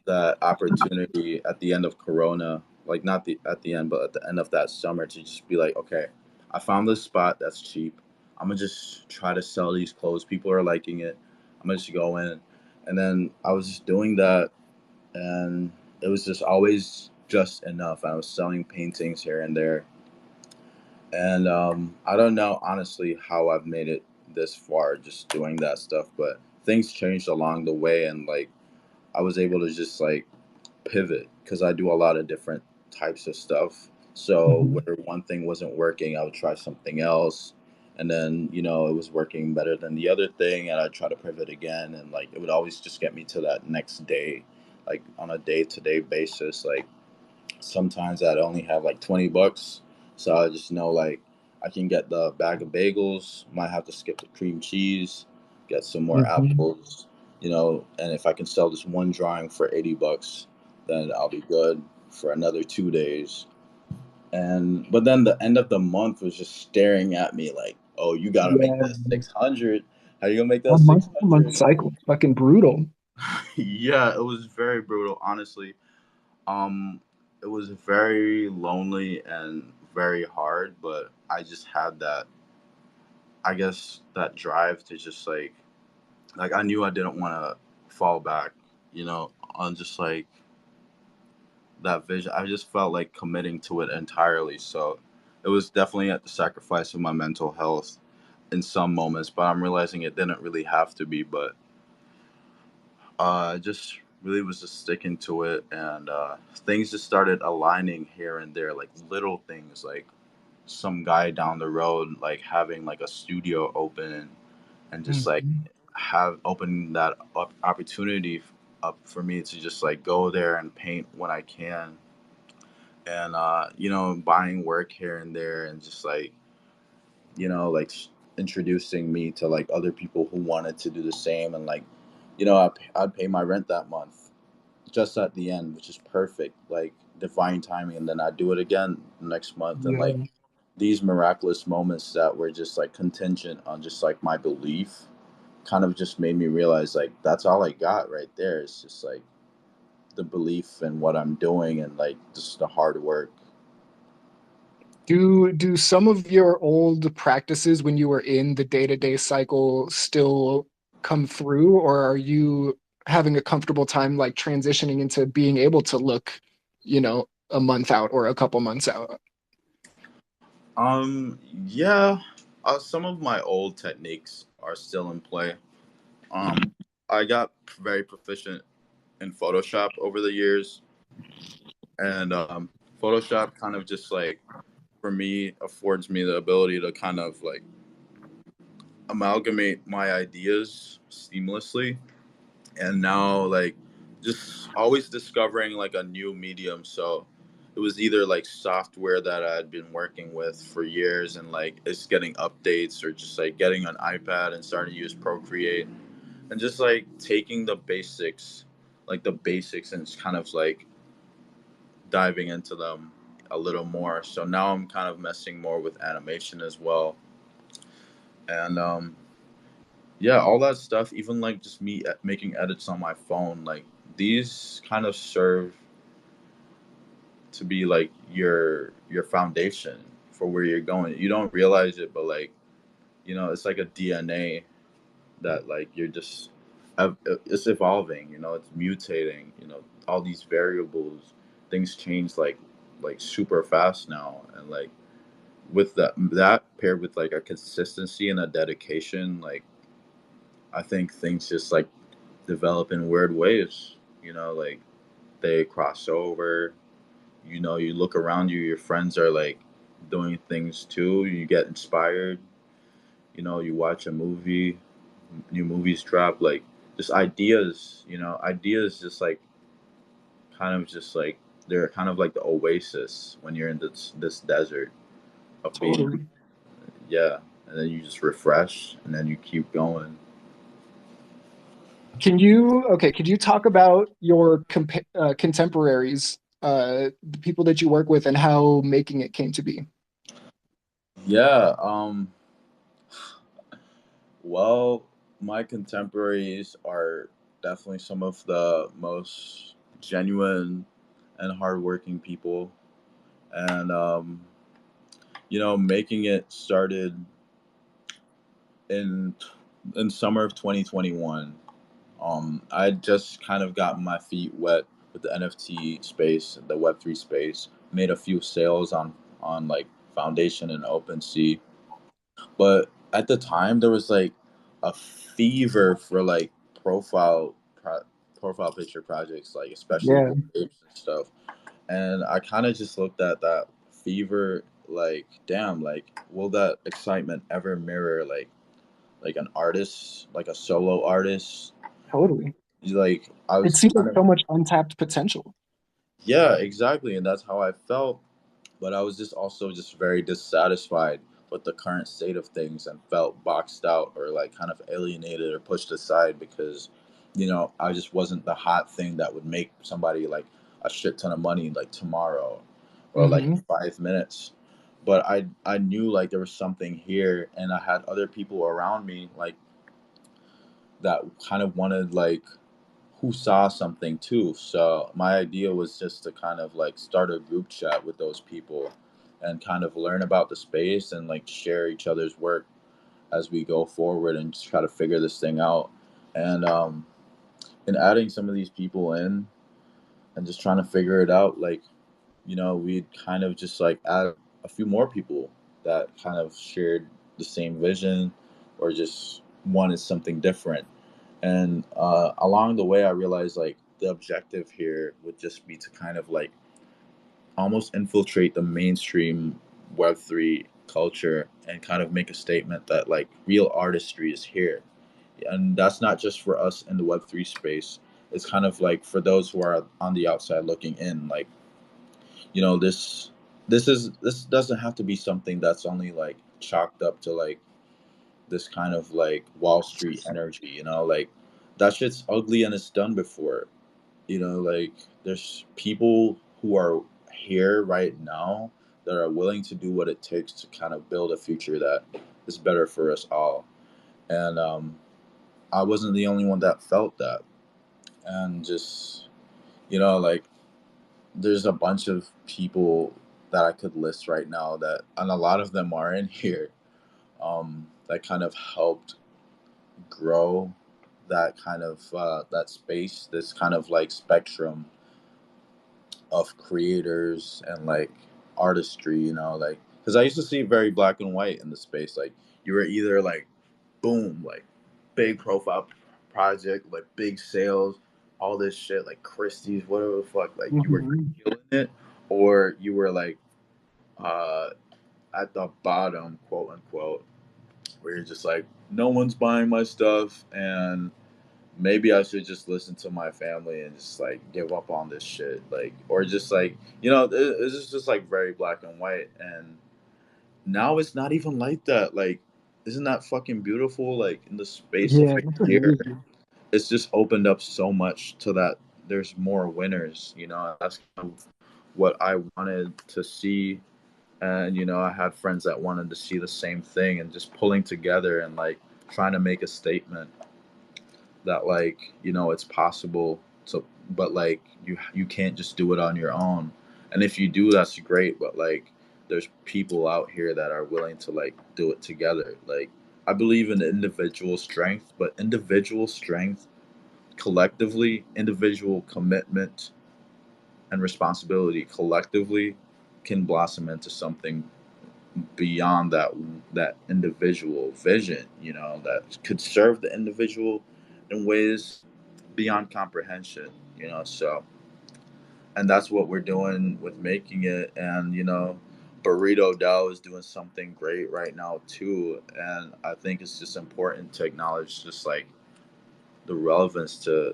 that opportunity at the end of Corona, like not the at the end, but at the end of that summer to just be like, okay, I found this spot that's cheap. I'm gonna just try to sell these clothes. People are liking it. I'm gonna just go in, and then I was just doing that, and it was just always just enough. I was selling paintings here and there, and I don't know honestly how I've made it this far just doing that stuff, but things changed along the way, and like I was able to just like pivot because I do a lot of different types of stuff. So Mhm. where one thing wasn't working, I would try something else. And then, it was working better than the other thing. And I'd try to pivot again. And like, it would always just get me to that next day, like on a day to day basis. Like, sometimes I'd only have like 20 bucks. So I just know like I can get the bag of bagels, might have to skip the cream cheese, get some more Mhm. apples, and if I can sell this one drawing for 80 bucks, then I'll be good for another 2 days. And but then the end of the month was just staring at me like, oh, you gotta make Yeah. that 600. How you gonna make that A month to month 600? cycle. It's fucking brutal. Yeah, it was very brutal, honestly. Um, it was very lonely and very hard, but I just had that, I guess, that drive to just like I knew I didn't want to fall back, on just like that vision. I just felt like committing to it entirely. So it was definitely at the sacrifice of my mental health in some moments, but I'm realizing it didn't really have to be. But I just really was just sticking to it, and things just started aligning here and there, like little things, like some guy down the road, like having like a studio open, and just like Mhm. have open that opportunity up for me to just like go there and paint when I can, and buying work here and there, and just like like introducing me to like other people who wanted to do the same, and like I'd pay my rent that month just at the end, which is perfect, like divine timing, and then I'd do it again next month, and like Yeah. these miraculous moments that were just like contingent on just like my belief kind of just made me realize like that's all I got right there. It's just like the belief in what I'm doing and like just the hard work. Do some of your old practices when you were in the day-to-day cycle still come through, or are you having a comfortable time like transitioning into being able to look, a month out or a couple months out? Yeah, some of my old techniques are still in play. Um, I got very proficient in Photoshop over the years, and Photoshop kind of just like for me affords me the ability to kind of like amalgamate my ideas seamlessly, and now like just always discovering like a new medium. So it was either like software that I'd been working with for years and like it's getting updates, or just like getting an iPad and starting to use Procreate, and just like taking the basics and just kind of like diving into them a little more. So now I'm kind of messing more with animation as well, and yeah, all that stuff, even like just me making edits on my phone, like these kind of serve to be like your foundation for where you're going. You don't realize it, but like it's like a DNA that like you're just it's evolving. It's mutating. All these variables, things change like super fast now, and like with that paired with like a consistency and a dedication, like I think things just like develop in weird ways. Like they cross over. You look around you, your friends are like doing things too. You get inspired. You watch a movie, new movies drop, like just ideas. Ideas just like kind of just like they're kind of like the oasis when you're in this desert of being, Totally. yeah, and then you just refresh and then you keep going. Could you talk about your contemporaries, the people that you work with, and how making it came to be? Yeah. Well, my contemporaries are definitely some of the most genuine and hardworking people, and making it started in summer of 2021. I just kind of got my feet wet with the NFT space, the Web3 space. Made a few sales on like Foundation and OpenSea, but at the time there was like a fever for like profile pro- profile picture projects, like especially Yeah, board apes and stuff. And I kind of just looked at that fever like, damn, like will that excitement ever mirror like an artist, like a solo artist? totally. Like I It was seems like kind of, so much untapped potential. yeah, exactly, and that's how I felt. But I was just also just very dissatisfied with the current state of things, and felt boxed out or like kind of alienated or pushed aside because, I just wasn't the hot thing that would make somebody like a shit ton of money like tomorrow or like Hmm. 5 minutes. But I knew like there was something here, and I had other people around me like that kind of wanted like who saw something too. So my idea was just to kind of like start a group chat with those people and kind of learn about the space and like share each other's work as we go forward and just try to figure this thing out. And adding some of these people in and just trying to figure it out. Like, we'd kind of just like add a few more people that kind of shared the same vision or just wanted something different. And along the way, I realized like the objective here would just be to kind of like almost infiltrate the mainstream Web3 culture and kind of make a statement that like real artistry is here. And that's not just for us in the Web3 space. It's kind of like for those who are on the outside looking in. Like, this doesn't have to be something that's only like chalked up to like this kind of like Wall Street energy, like that shit's ugly and it's done before. Like there's people who are here right now that are willing to do what it takes to kind of build a future that is better for us all. And I wasn't the only one that felt that. And just, like there's a bunch of people that I could list right now that, and a lot of them are in here, that kind of helped grow that kind of that space, this kind of like spectrum of creators and like artistry, like because I used to see very black and white in the space. Like you were either like boom, like big profile project, like big sales, all this shit, like Christie's, whatever the fuck, like you were Mhm. killing it, or you were like uh at the bottom, quote unquote, where you're just like, no one's buying my stuff, and maybe I should just listen to my family and just like give up on this shit, like, or just like, it's just like very black and white. And now it's not even like that. Like, isn't that fucking beautiful? Like in the space of Yeah, a that's year, amazing. it's just opened up so much to that there's more winners. That's kind of what I wanted to see. And I had friends that wanted to see the same thing, and just pulling together and like trying to make a statement that like it's possible to, but like you can't just do it on your own. And if you do, that's great, but like there's people out here that are willing to like do it together. Like I believe in individual strength, but individual strength collectively, individual commitment and responsibility collectively can blossom into something beyond that individual vision, that could serve the individual in ways beyond comprehension. So, and that's what we're doing with making it. And Burrito Dell is doing something great right now too. And I think it's just important to acknowledge just like the relevance to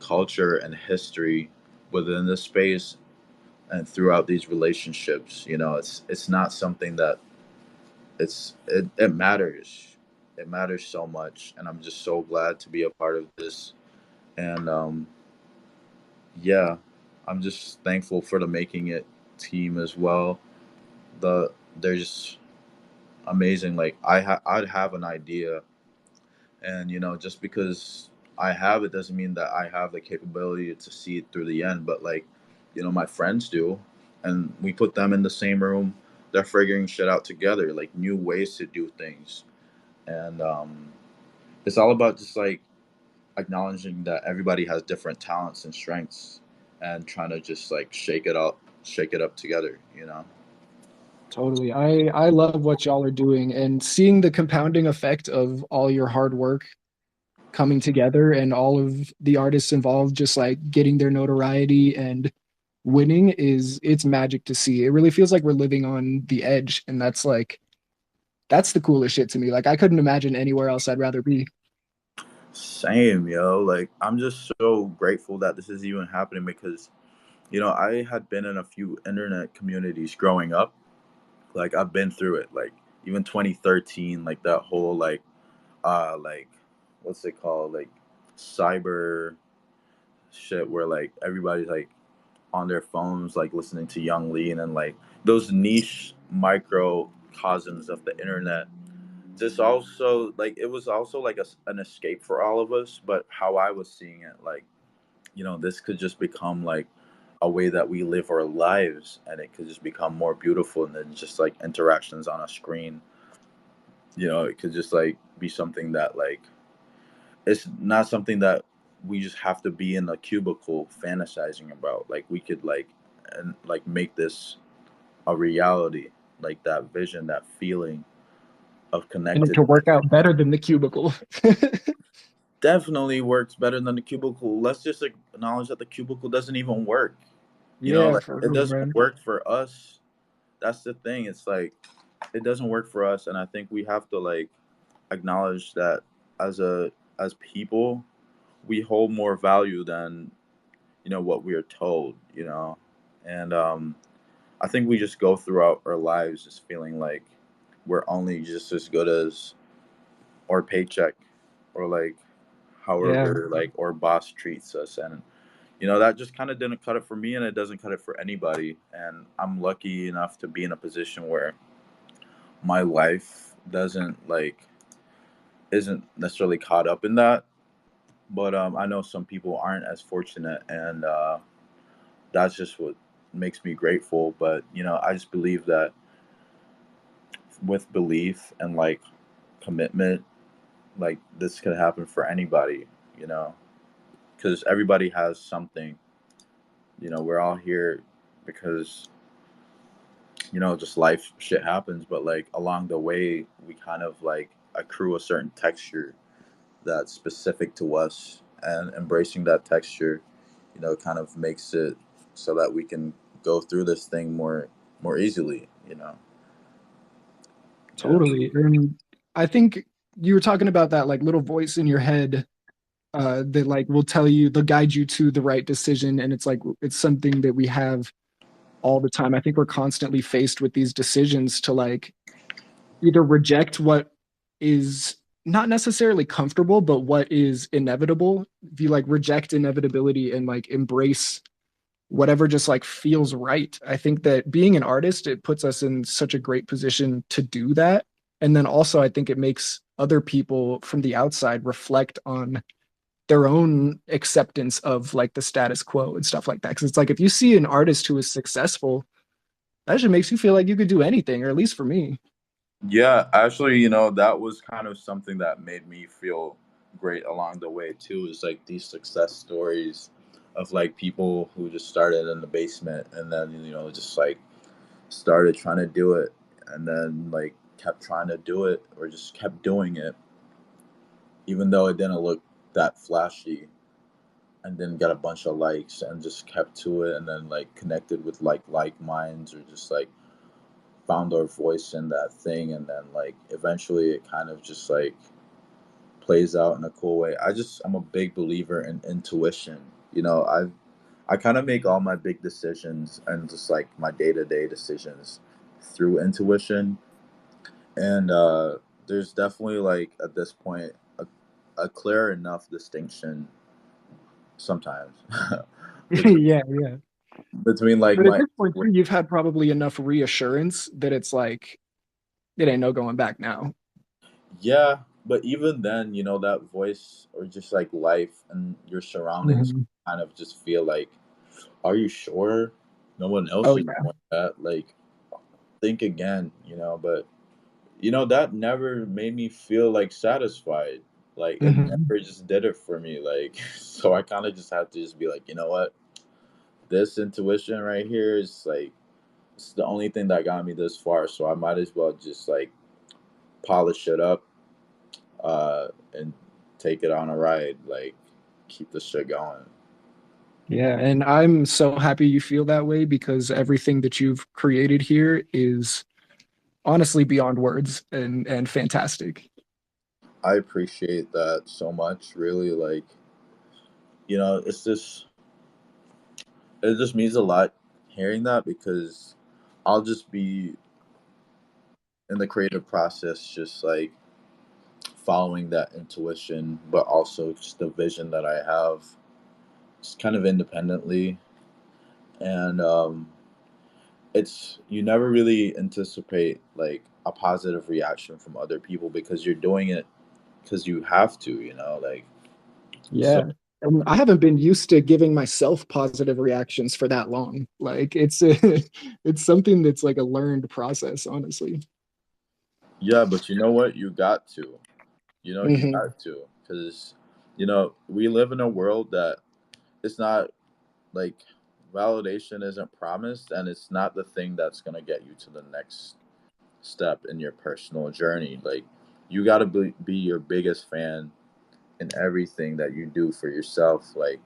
culture and history within this space and throughout these relationships. It's not something that it matters. It matters so much, and I'm just so glad to be a part of this. And yeah, I'm just thankful for the Making It team as well. They're just amazing. Like I'd have an idea, and just because I have it doesn't mean that I have the capability to see it through the end. But like, my friends do, and we put them in the same room. They're figuring shit out together, like new ways to do things. And it's all about just like acknowledging that everybody has different talents and strengths, and trying to just like shake it up together. Totally. I love what y'all are doing and seeing the compounding effect of all your hard work coming together and all of the artists involved just like getting their notoriety and winning is it's magic to see. It really feels like we're living on the edge and that's the coolest shit to me. Like I couldn't imagine anywhere else I'd rather be. Same, yo. Like I'm just so grateful that this is even happening, because I had been in a few internet communities growing up. Like I've been through it. Like even 2013, like that whole like what's it called, like cyber shit, where like everybody's like on their phones, like listening to Young Lean, and like those niche microcosms of the internet. Just also like it was also like an escape for all of us. But how I was seeing it, like this could just become like a way that we live our lives, and it could just become more beautiful than just like interactions on a screen. It could just like be something that like it's not something that we just have to be in a cubicle fantasizing about. Like we could like and like make this a reality, like that vision, that feeling of And it connected. can work out better than the cubicle. Definitely works better than the cubicle. Let's just acknowledge that the cubicle doesn't even work. Yeah, Like for it real, doesn't man. work for us. That's the thing. It's like it doesn't work for us, and I think we have to like acknowledge that as a as people, we hold more value than what we are told. And I think we just go throughout our lives just feeling like we're only just as good as our paycheck or like Yeah, however like our boss treats us. And that just kind of didn't cut it for me, and it doesn't cut it for anybody. And I'm lucky enough to be in a position where my life doesn't like isn't necessarily caught up in that. But I know some people aren't as fortunate, and that's just what makes me grateful. But I just believe that with belief and like commitment, like this could happen for anybody. You know, because everybody has something. We're all here because just life shit happens, but like along the way, we kind of like accrue a certain texture that's specific to us, and embracing that texture, kind of makes it so that we can go through this thing more easily. Yeah. totally. And I think you were talking about that like little voice in your head that like will tell you, they'll guide you to the right decision. And it's like it's something that we have all the time. I think we're constantly faced with these decisions to like either reject what is not necessarily comfortable, but what is inevitable. If you like reject inevitability and like embrace whatever just like feels right. I think that being an artist, it puts us in such a great position to do that. And then also, I think it makes other people from the outside reflect on their own acceptance of like the status quo and stuff like that. Because it's like if you see an artist who is successful, that just makes you feel like you could do anything, or at least for me. Yeah, actually, that was kind of something that made me feel great along the way too. Is like these success stories of like people who just started in the basement, and then just like started trying to do it, and then like kept trying to do it, or just kept doing it even though it didn't look that flashy, and then got a bunch of likes, and just kept to it, and then like connected with like minds, or just like found our voice in that thing, and then like eventually it kind of just like plays out in a cool way. I'm a big believer in intuition. I kind of make all my big decisions and just like my day-to-day decisions through intuition. And there's definitely like at this point a clear enough distinction sometimes between Yeah, yeah. like But at my this point too, you've had probably enough reassurance that it's like it ain't no going back now. yeah. But even then, that voice or just like life and your surroundings Mhm. kind of just feel like, are you sure no one else Oh is yeah. doing that? Like, think again, but that never made me feel like satisfied. Like it Mhm. never just did it for me. Like so I kind of just have to just be like, you know what? This intuition right here is like it's the only thing that got me this far. So I might as well just like polish it up and take it on a ride. Like keep the shit going. Yeah, and I'm so happy you feel that way because everything that you've created here is honestly beyond words and fantastic. I appreciate that so much. Really, like it's just it just means a lot hearing that, because I'll just be in the creative process, just like following that intuition, but also just the vision that I have, just kind of independently. And it's you never really anticipate like a positive reaction from other people, because you're doing it because you have to, like so. Yeah. And I haven't been used to giving myself positive reactions for that long. Like it's it's something that's like a learned process, honestly. Yeah, but you know what? You got to. You Hmm. got to, because we live in a world that it's not like validation isn't promised, and it's not the thing that's going to get you to the next step in your personal journey. Like, you got to be your biggest fan in everything that you do for yourself. Like,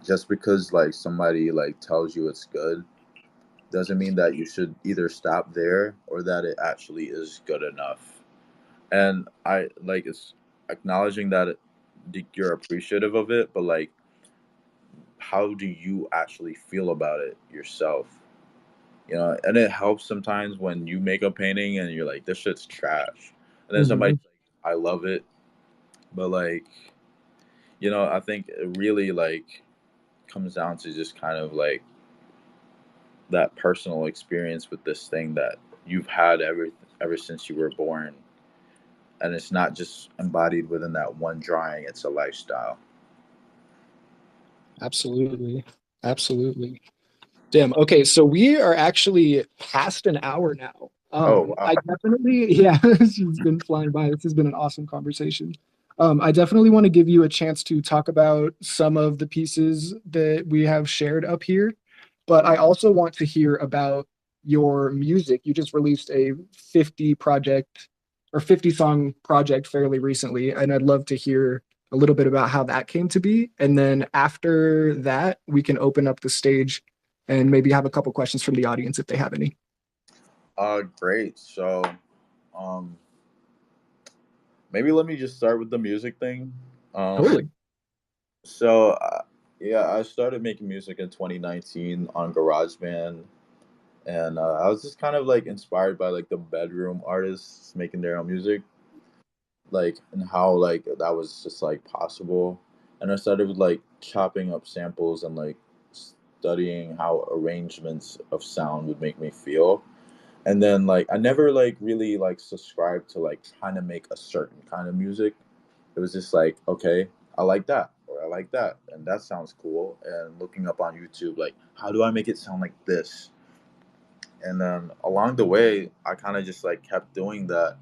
just because like somebody like tells you it's good doesn't mean that you should either stop there or that it actually is good enough. And I like it's acknowledging that you're appreciative of it, but like, how do you actually feel about it yourself? And it helps sometimes when you make a painting and you're like, this shit's trash, and then somebody's Hmm. like, I love it. But like, I think it really like comes down to just kind of like that personal experience with this thing that you've had ever since you were born, and it's not just embodied within that one drawing, it's a lifestyle. Absolutely. Absolutely. Damn. Okay, so we are actually past an hour now. Oh wow. I definitely, yeah, this has been flying by. This has been an awesome conversation. I definitely want to give you a chance to talk about some of the pieces that we have shared up here, but I also want to hear about your music. You just released a 50 project or 50 song project fairly recently, and I'd love to hear a little bit about how that came to be. And then after that, we can open up the stage and maybe have a couple questions from the audience if they have any. Great. So, um, maybe let me just start with the music thing. Um, Totally. so yeah, I started making music in 2019 on GarageBand, and I was just kind of like inspired by like the bedroom artists making their own music, like, and how like that was just like possible. And I started with like chopping up samples and like studying how arrangements of sound would make me feel. And then like I never like really like subscribed to like trying to make a certain kind of music. It was just like, okay, I like that, or I like that, and that sounds cool. And looking up on YouTube, like, how do I make it sound like this? And then along the way, I kind of just like kept doing that.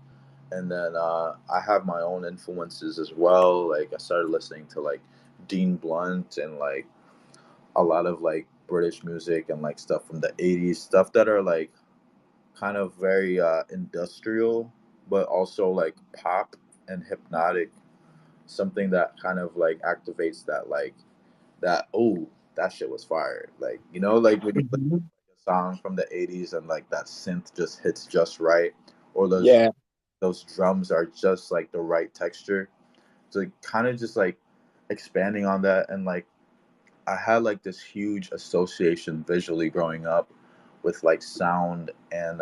And then I have my own influences as well. Like, I started listening to like Dean Blunt and like a lot of like British music and like stuff from the 80s, stuff that are like kind of very industrial, but also like pop and hypnotic. Something that kind of like activates that, like, that, oh, that shit was fired. Like, like when you listen Mhm. to a song from the 80s and like that synth just hits just right, or Yeah. those drums are just like the right texture. So kind of just like expanding on that. And like I had like this huge association visually growing up with like sound and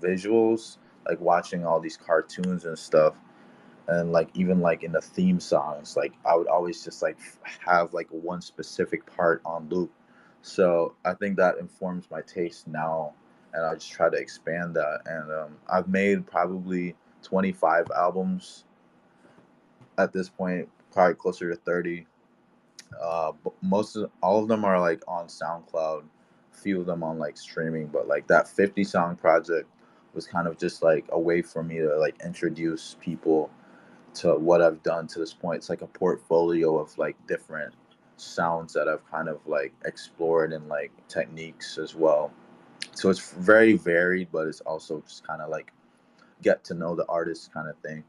visuals, like watching all these cartoons and stuff. And like even like in the theme songs, like I would always just like have like one specific part on loop. So I think that informs my taste now, and I just try to expand that. And I've made probably 25 albums at this point, probably closer to 30. Most of all of them are like on SoundCloud, a few of them on like streaming. But like that 50 song project was kind of just like a way for me to like introduce people to what I've done to this point. It's like a portfolio of like different sounds that I've kind of like explored, and like techniques as well. So it's very varied, but it's also just kind of like get to know the artist kind of thing.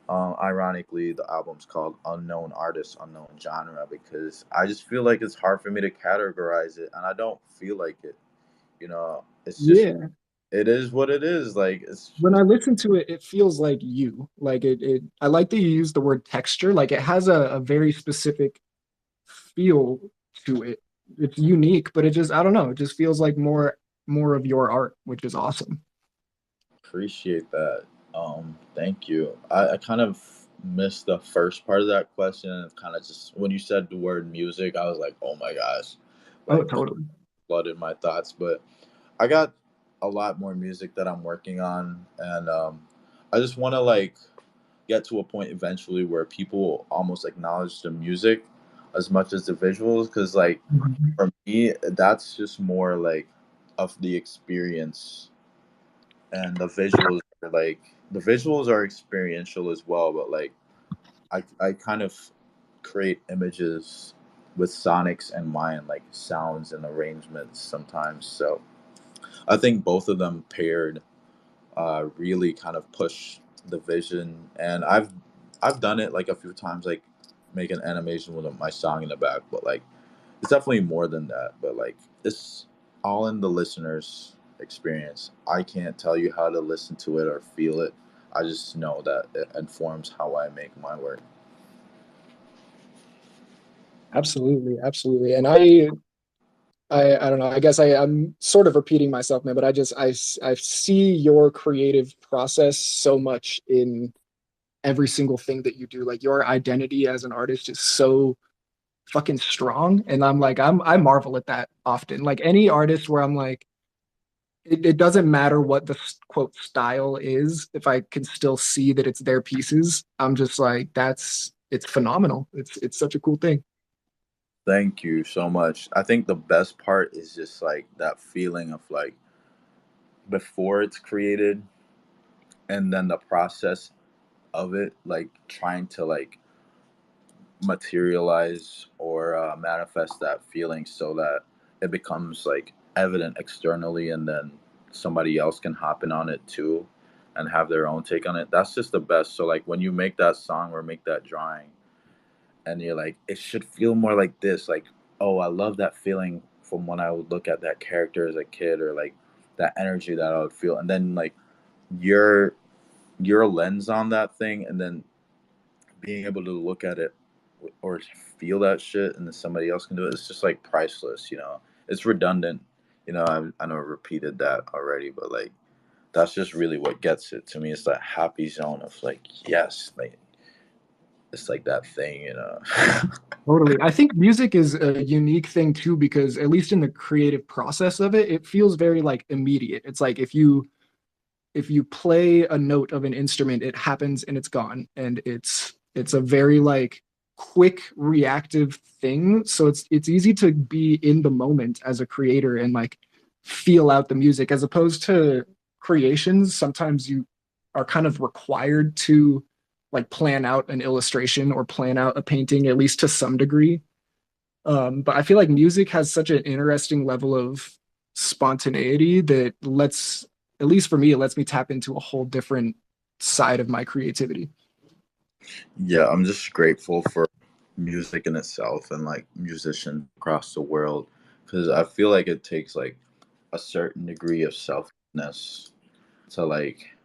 Ironically, the album's called Unknown Artist, Unknown Genre, because I just feel like it's hard for me to categorize it, and I don't feel like it. It's just, Yeah. it is what it is. Like, it's When I listen to it, it feels like you. Like I like that you use the word texture. Like it has a very specific feel to it. It's unique, but it just, I don't know, it just feels like more of your art, which is awesome. appreciate that. Thank you. I kind of missed the first part of that question. And kind of just when you said the word music, I was like, oh my gosh, Oh, like totally. flooded my thoughts. But I got a lot more music that I'm working on, and I just want to like get to a point eventually where people almost acknowledge the music as much as the visuals, because like Mhm. for me, that's just more like of the experience, and the visuals are experiential as well. But like I kind of create images with sonics in mind, like sounds and arrangements sometimes. So I think both of them paired really kind of push the vision. And I've done it like a few times, like make an animation with my song in the back, but like it's definitely more than that. But like it's all in the listener's experience. I can't tell you how to listen to it or feel it. I just know that it informs how I make my work. Absolutely, absolutely. And I don't know. I guess I'm sort of repeating myself now, but I see your creative process so much in every single thing that you do. Like your identity as an artist is so fucking strong, and I marvel at that often. Like any artist where I'm like, it doesn't matter what the quote style is, if I can still see that it's their pieces, I'm just like, that's it's phenomenal. It's such a cool thing. Thank you so much. I think the best part is just like that feeling of like before it's created and then the process of it, like trying to like materialize or manifest that feeling so that it becomes like evident externally, and then somebody else can hop in on it too and have their own take on it. That's just the best. So like when you make that song or make that drawing and you're like, it should feel more like this, like, oh, I love that feeling from when I would look at that character as a kid, or like that energy that I would feel, and then like your your lens on that thing, and then being able to look at it or feel that shit and then somebody else can do it, it's just like priceless, you know. It's redundant, you know. I know I repeated that already, but like that's just really what gets it to me. It's that happy zone of like, yes, like it's like that thing, you know. Totally. I think music is a unique thing too, because at least in the creative process of it, it feels very like immediate. It's like if you play a note of an instrument, it happens and it's gone. And it's a very like quick reactive thing. So it's easy to be in the moment as a creator and like feel out the music, as opposed to creations. Sometimes you are kind of required to like plan out an illustration or plan out a painting, at least to some degree. But I feel like music has such an interesting level of spontaneity that lets, at least for me, it lets me tap into a whole different side of my creativity. Yeah, I'm just grateful for music in itself and like musicians across the world, because I feel like it takes like a certain degree of selfness to like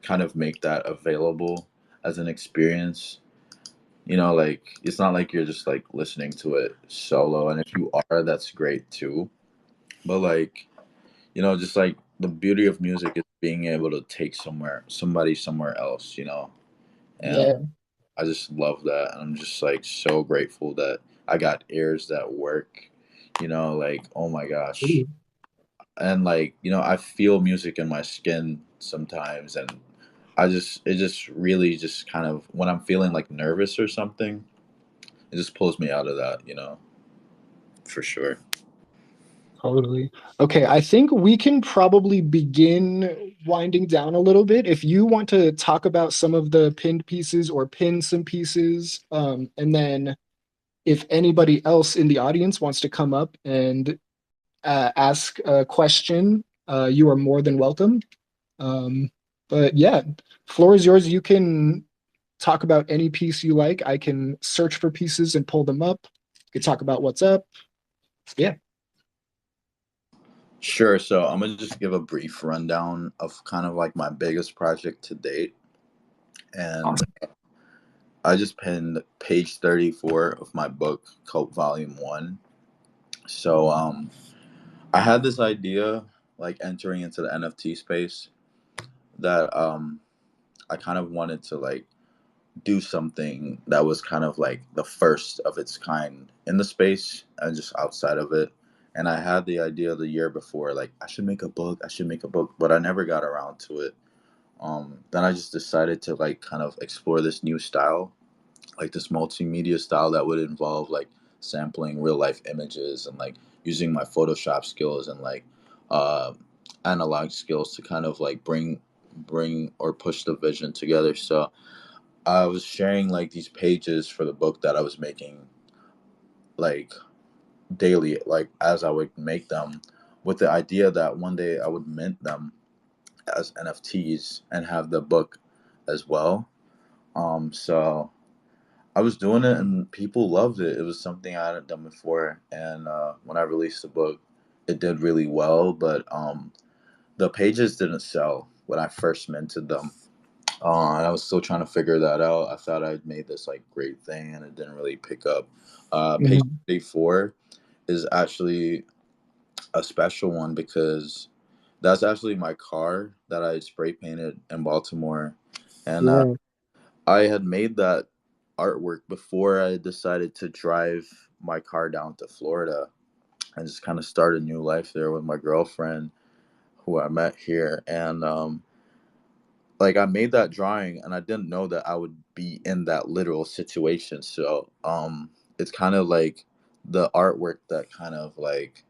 kind of make that available as an experience. You know, like it's not like you're just like listening to it solo, and if you are, that's great too. But like, you know, just like the beauty of music is being able to take somebody somewhere else, you know. And Yeah. I just love that, and I'm just like so grateful that I got ears that work, you know, like oh my gosh. Ooh, And like, you know, I feel music in my skin sometimes, and I just it just really just kind of when I'm feeling like nervous or something, it just pulls me out of that, you know, for sure. totally. Okay, I think we can probably begin winding down a little bit. If you want to talk about some of the pinned pieces or pin some pieces, and then if anybody else in the audience wants to come up and ask a question, you are more than welcome. Um, but yeah, floor is yours. You can talk about any piece you like. I can search for pieces and pull them up. You can talk about what's up. Yeah, Sure. So I'm gonna just give a brief rundown of kind of like my biggest project to date. And awesome. I just pinned page 34 of my book called Volume 1. So I had this idea like entering into the NFT space that I kind of wanted to like do something that was kind of like the first of its kind in the space and just outside of it. And I had the idea the year before, like I should make a book, I should make a book, but I never got around to it. Then I just decided to like kind of explore this new style, like this multimedia style that would involve like sampling real life images and like using my Photoshop skills and like uh, analog skills to kind of like bring or push the vision together. So I was sharing like these pages for the book that I was making like daily, like as I would make them, with the idea that one day I would mint them as NFTs and have the book as well. So I was doing it and people loved it. It was something I hadn't done before, and when I released the book, it did really well. But the pages didn't sell when I first minted them. And I was still trying to figure that out. I thought I'd made this like great thing, and it didn't really pick up. Page Mhm. 34 is actually a special one because that's actually my car that I spray painted in Baltimore, and Yeah. I had made that artwork before I decided to drive my car down to Florida and just kind of start a new life there with my girlfriend who I met here. And like I made that drawing and I didn't know that I would be in that literal situation. So it's kind of like the artwork that kind of like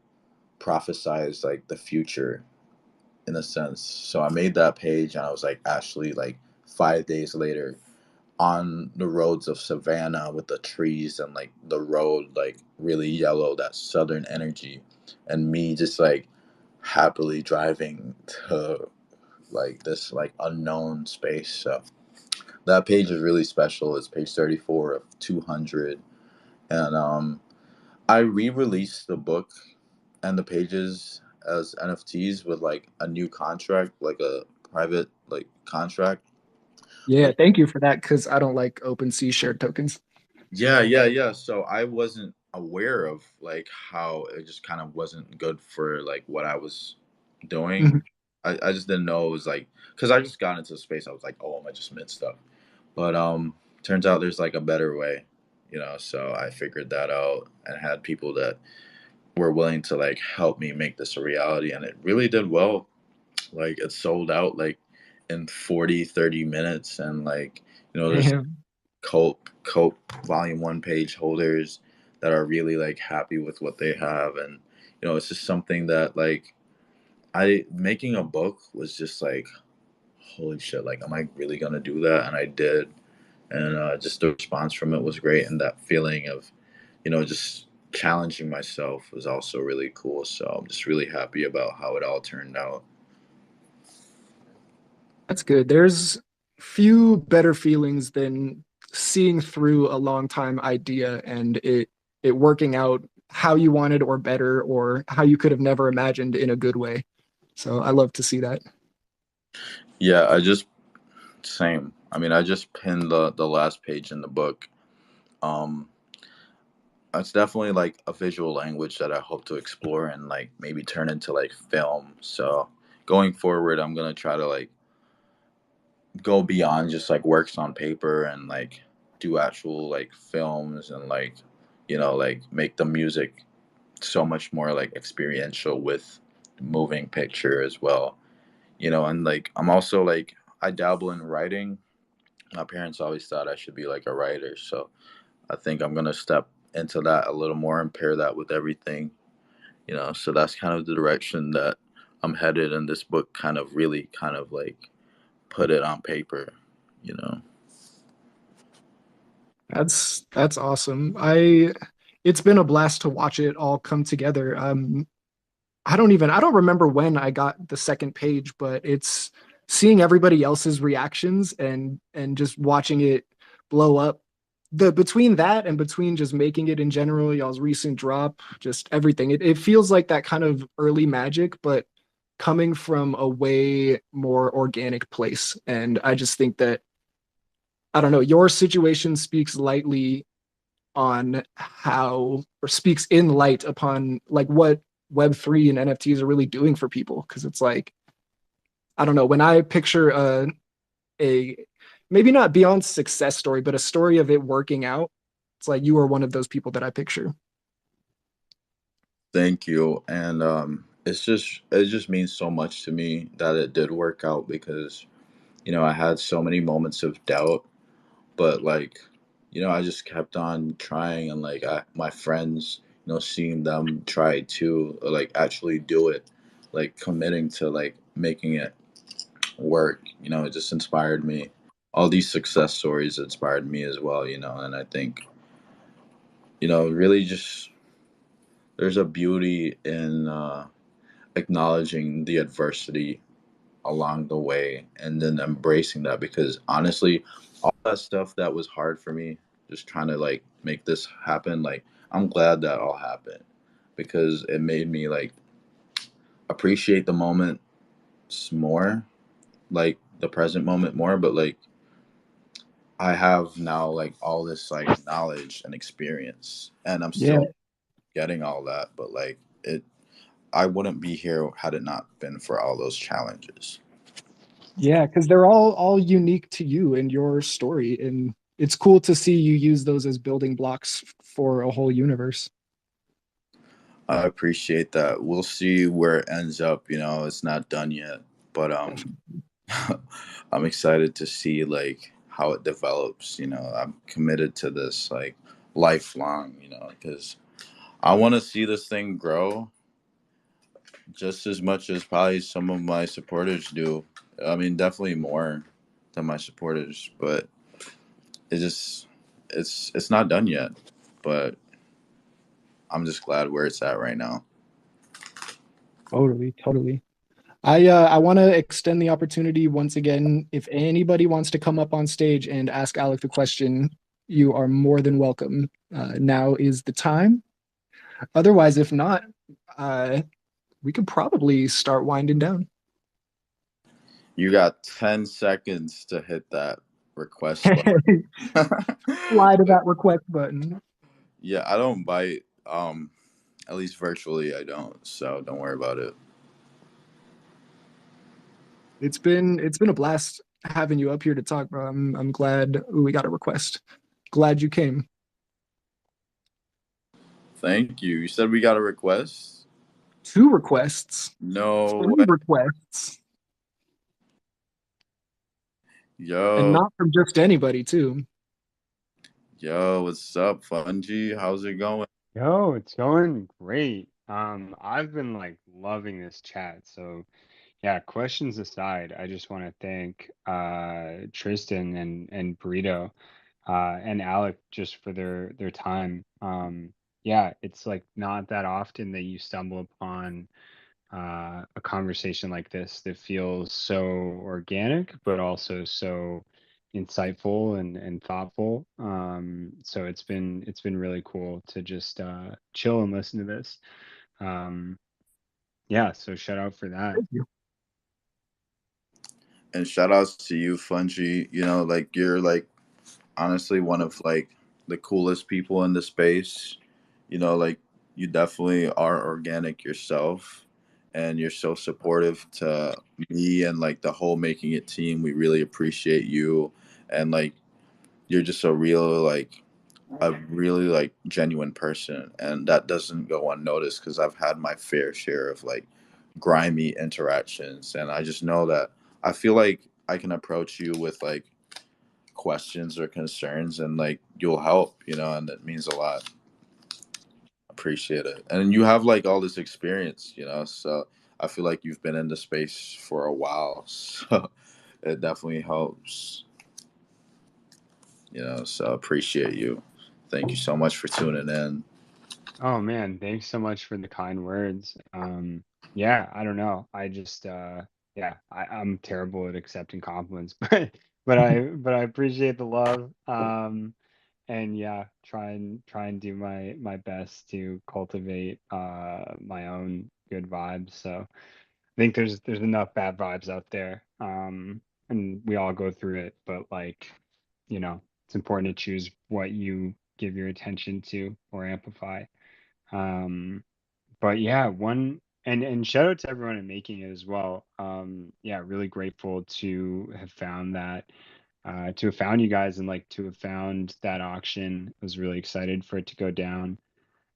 prophesies like the future in a sense. So I made that page and I was like actually like 5 days later on the roads of Savannah with the trees and like the road like really yellow, that southern energy, and me just like happily driving to like this like unknown space. So that page is really special. It's page 34 of 200, and I re-released the book and the pages as NFTs with like a new contract, like a private like contract. Yeah, But thank you for that because I don't like OpenSea shared tokens. yeah. So I wasn't aware of like how it just kind of wasn't good for like what I was doing. Mhm. I just didn't know it was like because I just got into the space. I was like, oh, I just mint stuff. But turns out there's like a better way, you know. So I figured that out and had people that were willing to like help me make this a reality, and it really did well. Like it sold out like in 40, 30 minutes, and like there's Damn. cope volume one page holders that are really like happy with what they have, and it's just something that like I making a book was just like holy shit, like am I really gonna do that? And I did, and just the response from it was great, and that feeling of just challenging myself was also really cool. So I'm just really happy about how it all turned out. That's good. There's few better feelings than seeing through a long time idea and it working out how you wanted or better or how you could have never imagined in a good way. So I love to see that. Yeah, I just same. I mean, I just pinned the last page in the book. Um, it's definitely like a visual language that I hope to explore and like maybe turn into like film. So going forward, I'm gonna try to like go beyond just like works on paper and like do actual like films and like like make the music so much more like experiential with moving picture as well. And like I'm also like I dabble in writing. My parents always thought I should be like a writer, so I think I'm gonna step into that a little more and pair that with everything. So that's kind of the direction that I'm headed, and this book kind of really kind of like put it on paper. You know. That's awesome. I It's been a blast to watch it all come together. I don't remember when I got the second page, but it's seeing everybody else's reactions and just watching it blow up. The between that and between just making it in general, y'all's recent drop, just everything. It feels like that kind of early magic, but coming from a way more organic place. And I just think that I don't know, your situation speaks lightly on how or speaks in light upon like what Web3 and NFTs are really doing for people. Cause it's like, I don't know, when I picture a maybe not beyond success story, but a story of it working out, it's like you are one of those people that I picture. Thank you, and it just means so much to me that it did work out because I had so many moments of doubt, but like I just kept on trying, and like my friends, seeing them try to like actually do it, like committing to like making it work, it just inspired me. all these success stories inspired me as well, and I think, really just there's a beauty in acknowledging the adversity along the way and then embracing that, because honestly, all that stuff that was hard for me, just trying to like make this happen, like I'm glad that all happened because it made me like appreciate the moment more, like the present moment more, but like I have now like all this like knowledge and experience and I'm Yeah, still getting all that, but like it I wouldn't be here had it not been for all those challenges. yeah, because they're all unique to you and your story, and it's cool to see you use those as building blocks for a whole universe. I appreciate that. We'll see where it ends up, it's not done yet, but Definitely. I'm excited to see like how it develops, I'm committed to this like lifelong, because I want to see this thing grow just as much as probably some of my supporters do. I mean, definitely more than my supporters, but it just it's not done yet. But I'm just glad where it's at right now. Totally, totally. I want to extend the opportunity once again. If anybody wants to come up on stage and ask Alec the question, you are more than welcome. Now is the time. Otherwise, if not, uh, we could probably start winding down. You got 10 seconds to hit that request button. Slide to that request button. Yeah, I don't bite. At least virtually, I don't. So don't worry about it. It's been a blast having you up here to talk, bro. I'm glad we got a request. Glad you came. Thank you. You said we got a request? Two requests, No three way. requests, and Yo, not from just anybody, too. yo, what's up, Fungi? How's it going? Yo, it's going great. I've been like loving this chat. So yeah, questions aside, I just want to thank Tristan and Burrito and Alec just for their time. Yeah, it's like not that often that you stumble upon a conversation like this that feels so organic, but also so insightful and thoughtful. So it's been really cool to just chill and listen to this. Um, yeah, so shout out for that. Thank you. And shout outs to you, Fungi. Like you're like honestly one of like the coolest people in the space. Like you definitely are organic yourself and you're so supportive to me and like the whole Making It team. We really appreciate you and like you're just a really like genuine person and that doesn't go unnoticed because I've had my fair share of like grimy interactions and I just know that I feel like I can approach you with like questions or concerns and like you'll help, and it means a lot. Appreciate it. And you have like all this experience, so I feel like you've been in the space for a while. So it definitely helps, so appreciate you. Thank you so much for tuning in. Oh man, thanks so much for the kind words. Yeah, I don't know. I just yeah, I'm terrible at accepting compliments, but I appreciate the love. And yeah, try and do my best to cultivate my own good vibes. So I think there's enough bad vibes out there. And we all go through it, but like, it's important to choose what you give your attention to or amplify. Um, but yeah, and shout out to everyone in making it as well. Yeah, really grateful to have found you guys and like to have found that auction. I was really excited for it to go down.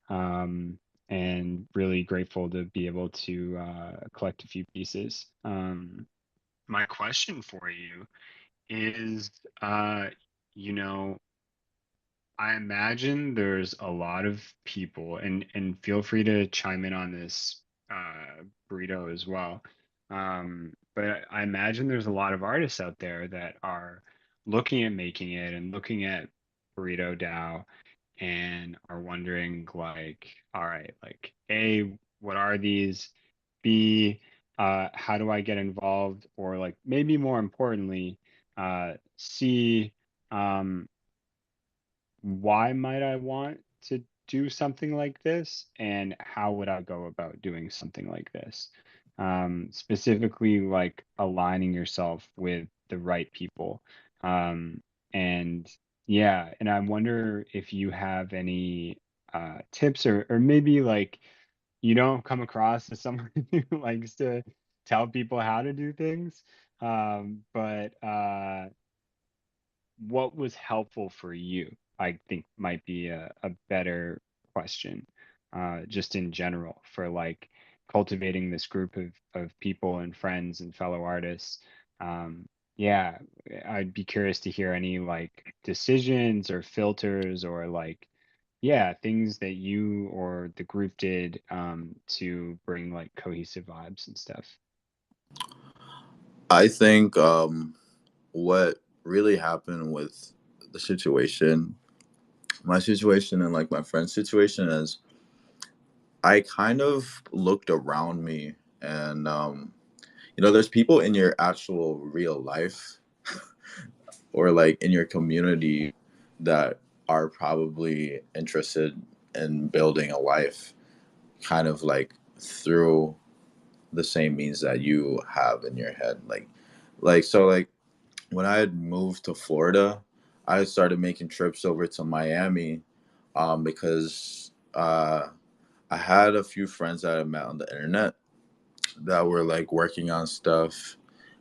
Um, and really grateful to be able to collect a few pieces. My question for you is, you know, I imagine there's a lot of people, and feel free to chime in on this, burrito as well. But I imagine there's a lot of artists out there that are looking at making it and looking at Burrito DAO and are wondering like, all right, like A, what are these? B, how do I get involved? Or like maybe more importantly, C, um, why might I want to do something like this? And how would I go about doing something like this? Specifically, like aligning yourself with the right people. Um, and yeah, and I wonder if you have any tips or maybe like you don't come across as someone who likes to tell people how to do things. But what was helpful for you, I think might be a better question, just in general for like cultivating this group of people and friends and fellow artists. Um, yeah, I'd be curious to hear any like decisions or filters or like, yeah, things that you or the group did to bring like cohesive vibes and stuff. I think what really happened with the situation, my situation and like my friend's situation, is I kind of looked around me, and there's people in your actual real life or like in your community that are probably interested in building a life kind of like through the same means that you have in your head. Like when I had moved to Florida, I started making trips over to Miami, because I had a few friends that I met on the internet that were like working on stuff,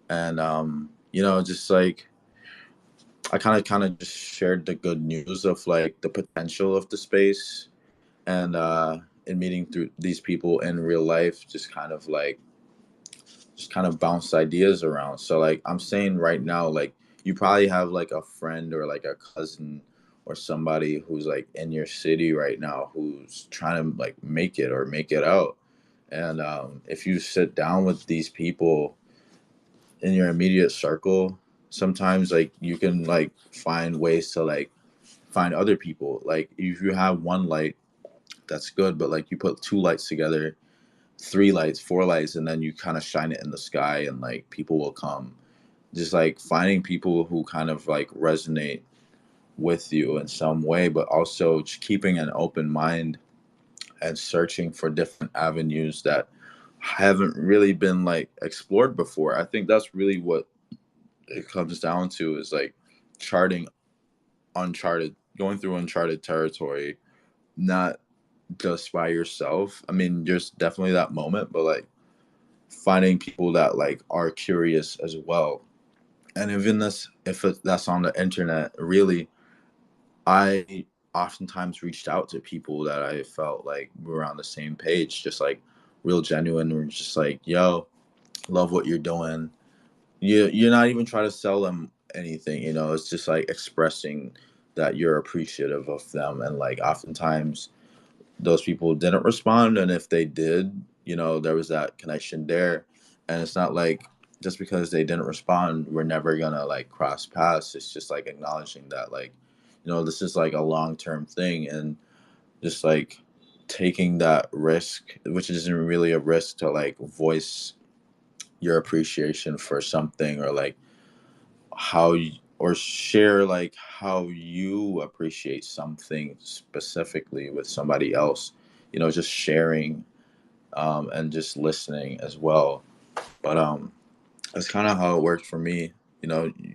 and just like I kind of just shared the good news of like the potential of the space, and in meeting through these people in real life, just kind of bounce ideas around. So like I'm saying right now, like you probably have like a friend or like a cousin or somebody who's like in your city right now who's trying to like make it or make it out. And if you sit down with these people in your immediate circle, sometimes like you can like find ways to like find other people. Like if you have one light, that's good, but like you put two lights together, three lights, four lights, and then you kind of shine it in the sky, and like people will come. Just like finding people who kind of like resonate with you in some way, but also just keeping an open mind and searching for different avenues that haven't really been like explored before. I think that's really what it comes down to, is like charting uncharted, going through uncharted territory, not just by yourself. I mean, there's definitely that moment, but like finding people that like are curious as well. And even this, that's on the internet, really, I oftentimes reached out to people that I felt like we were on the same page, just like real genuine. We're just like, yo, love what you're doing. You're not even trying to sell them anything, it's just like expressing that you're appreciative of them. And like oftentimes those people didn't respond, and if they did, there was that connection there. And it's not like just because they didn't respond we're never gonna like cross paths. It's just like acknowledging that like this is like a long-term thing, and just like taking that risk, which isn't really a risk, to like voice your appreciation for something, or like how you, or share like how you appreciate something specifically with somebody else, just sharing, and just listening as well. But that's kind of how it worked for me.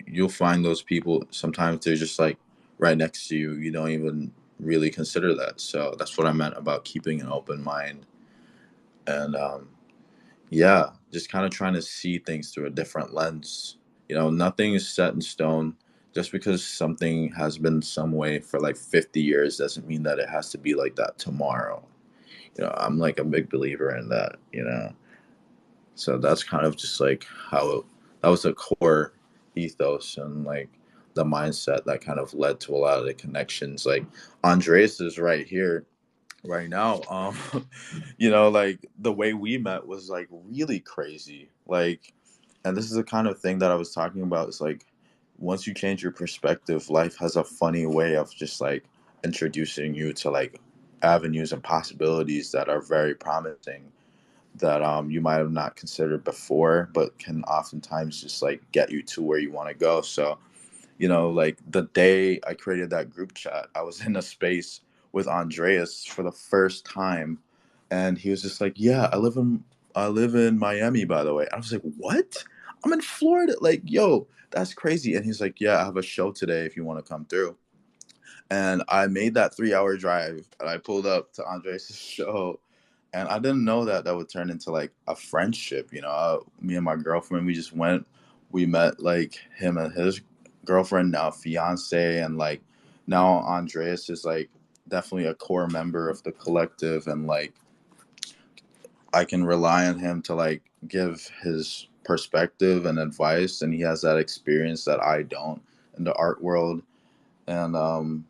You'll find those people sometimes, they're just like right next to you, you don't even really consider that. So that's what I meant about keeping an open mind. And yeah, just kind of trying to see things through a different lens. Nothing is set in stone. Just because something has been some way for like 50 years doesn't mean that it has to be like that tomorrow. I'm like a big believer in that. So that's kind of just like that was a core ethos and like the mindset that kind of led to a lot of the connections. Like Andres is right here right now. Like the way we met was like really crazy. Like, and this is the kind of thing that I was talking about. It's like once you change your perspective, life has a funny way of just like introducing you to like avenues and possibilities that are very promising that you might have not considered before, but can oftentimes just like get you to where you want to go. So, like the day I created that group chat, I was in a space with Andreas for the first time, and he was just like, "Yeah, I live in Miami, by the way." I was like, "What? I'm in Florida." Like, yo, that's crazy. And he's like, "Yeah, I have a show today if you want to come through." And I made that 3 hour drive, and I pulled up to Andres' show, and I didn't know that that would turn into like a friendship. Me and my girlfriend, we just went, we met like him and his girlfriend, now fiance, and like now Andreas is like definitely a core member of the collective, and like I can rely on him to like give his perspective and advice, and he has that experience that I don't in the art world. And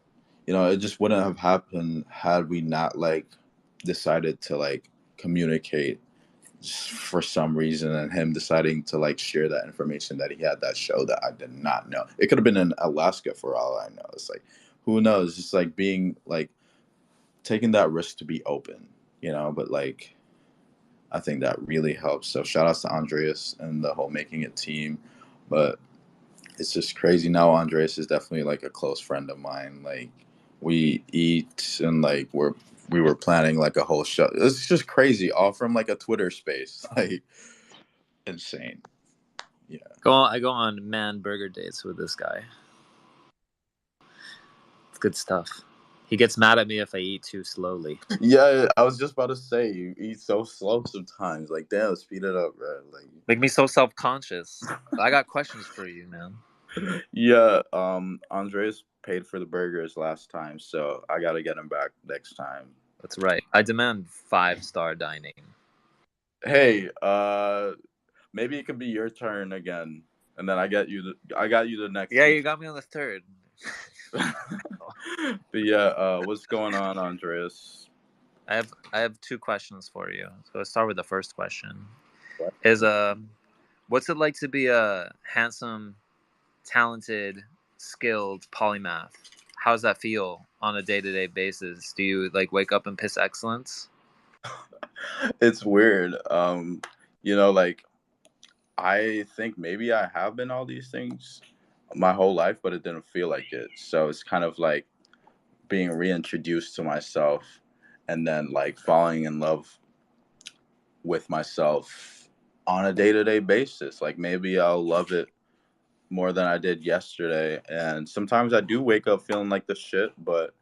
it just wouldn't have happened had we not like decided to like communicate just for some reason, and him deciding to like share that information that he had that show that I did not know. It could have been in Alaska for all I know. It's like, who knows? Just like being like taking that risk to be open, but like I think that really helps. So shout outs to Andreas and the whole making it team. But it's just crazy now. Andres is definitely like a close friend of mine. Like we eat, and like we were planning like a whole show. It's just crazy, all from like a Twitter space. Like insane. Yeah. I go on man burger dates with this guy. It's good stuff. He gets mad at me if I eat too slowly. Yeah, I was just about to say you eat so slow sometimes. Like damn, speed it up, bro. Like Make me so self-conscious. I got questions for you, man. yeah, Andres paid for the burgers last time, so I gotta get him back next time. That's right. I demand 5-star dining. Hey, maybe it could be your turn again, and then I got you the next. Yeah, you got me on the third. But yeah, what's going on, Andreas? I have 2 questions for you. So let's start with the first question. What? Is what's it like to be a handsome, talented, skilled polymath? How does that feel on a day-to-day basis? Do you like wake up and piss excellence? It's weird. Like I think maybe I have been all these things my whole life, but it didn't feel like it. So it's kind of like being reintroduced to myself, and then like falling in love with myself on a day-to-day basis. Like maybe I'll love it more than I did yesterday. And sometimes I do wake up feeling like the shit, but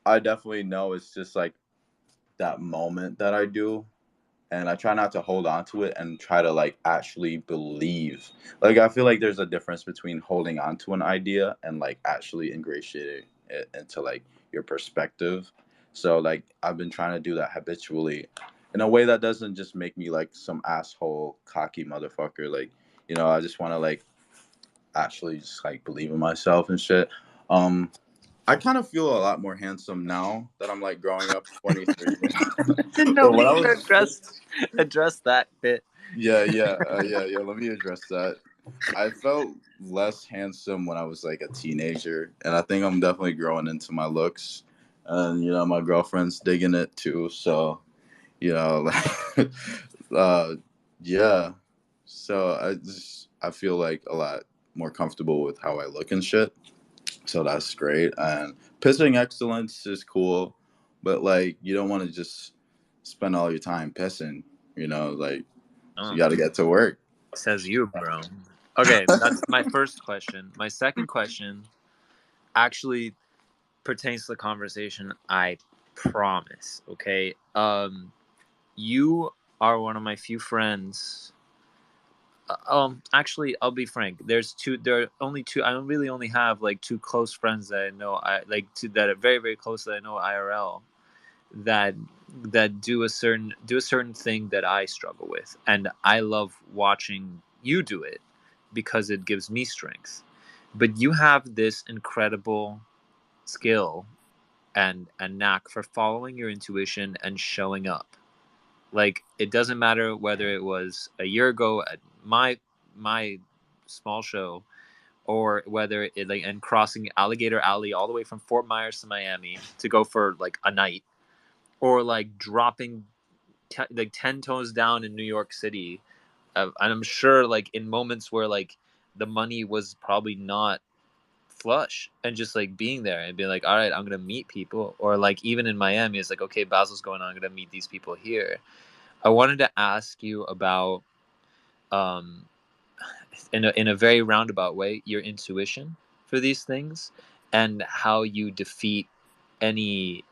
I definitely know it's just like that moment that I do. And I try not to hold on to it and try to like actually believe. Like I feel like there's a difference between holding on to an idea and like actually ingratiating it into like your perspective. So like I've been trying to do that habitually in a way that doesn't just make me like some asshole cocky motherfucker. Like, I just want to like actually just like believe in myself and shit. I kind of feel a lot more handsome now that I'm like growing up 23. Didn't know But we when I could was address that bit. yeah. Let me address that. I felt less handsome when I was like a teenager, and I think I'm definitely growing into my looks. And my girlfriend's digging it too. So like, yeah. So I feel like a lot more comfortable with how I look and shit. So that's great. And pissing excellence is cool, but like you don't want to just spend all your time pissing. Like so you got to get to work. Says you, bro. Okay, that's my first question. My second question actually pertains to the conversation. I promise. Okay. You are one of my few friends. Actually, I'll be frank. There's two. There are only two. I don't really only have like 2 close friends that I know. I like two that are very very close that I know IRL. That do a certain thing that I struggle with, and I love watching you do it because it gives me strength. But you have this incredible skill and a knack for following your intuition and showing up. Like it doesn't matter whether it was a year ago at my small show or whether it like and crossing Alligator Alley all the way from Fort Myers to Miami to go for like a night, or like dropping like 10 toes down in New York City. And I'm sure like in moments where like the money was probably not flush, and just like being there and being like, all right, I'm gonna meet people, or like even in Miami it's like, okay, Basel's going on, I'm gonna meet these people here. I wanted to ask you about um in a very roundabout way your intuition for these things, and how you defeat any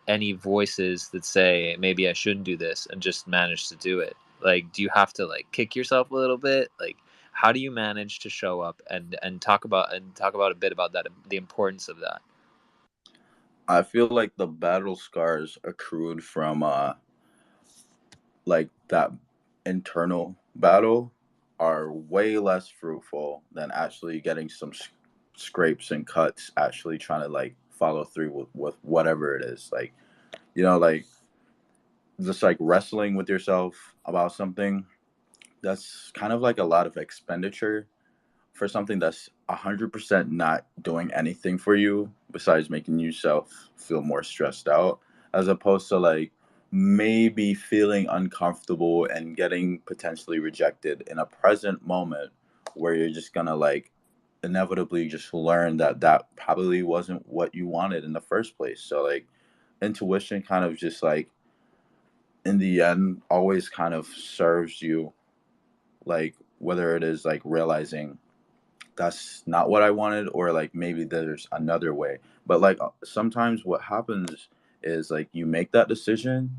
voices that say maybe I shouldn't do this and just manage to do it. Like, do you have to like kick yourself a little bit? Like, how do you manage to show up and talk about a bit about that, the importance of that? I feel like the battle scars accrued from like that internal battle are way less fruitful than actually getting some scrapes and cuts, actually trying to like follow through with whatever it is, like, like just like wrestling with yourself about something. That's kind of like a lot of expenditure for something that's 100% not doing anything for you besides making yourself feel more stressed out, as opposed to like maybe feeling uncomfortable and getting potentially rejected in a present moment where you're just gonna like inevitably just learn that that probably wasn't what you wanted in the first place. So like intuition kind of just like in the end always kind of serves you, like whether it is like realizing that's not what I wanted, or like maybe there's another way. But like sometimes what happens is like you make that decision,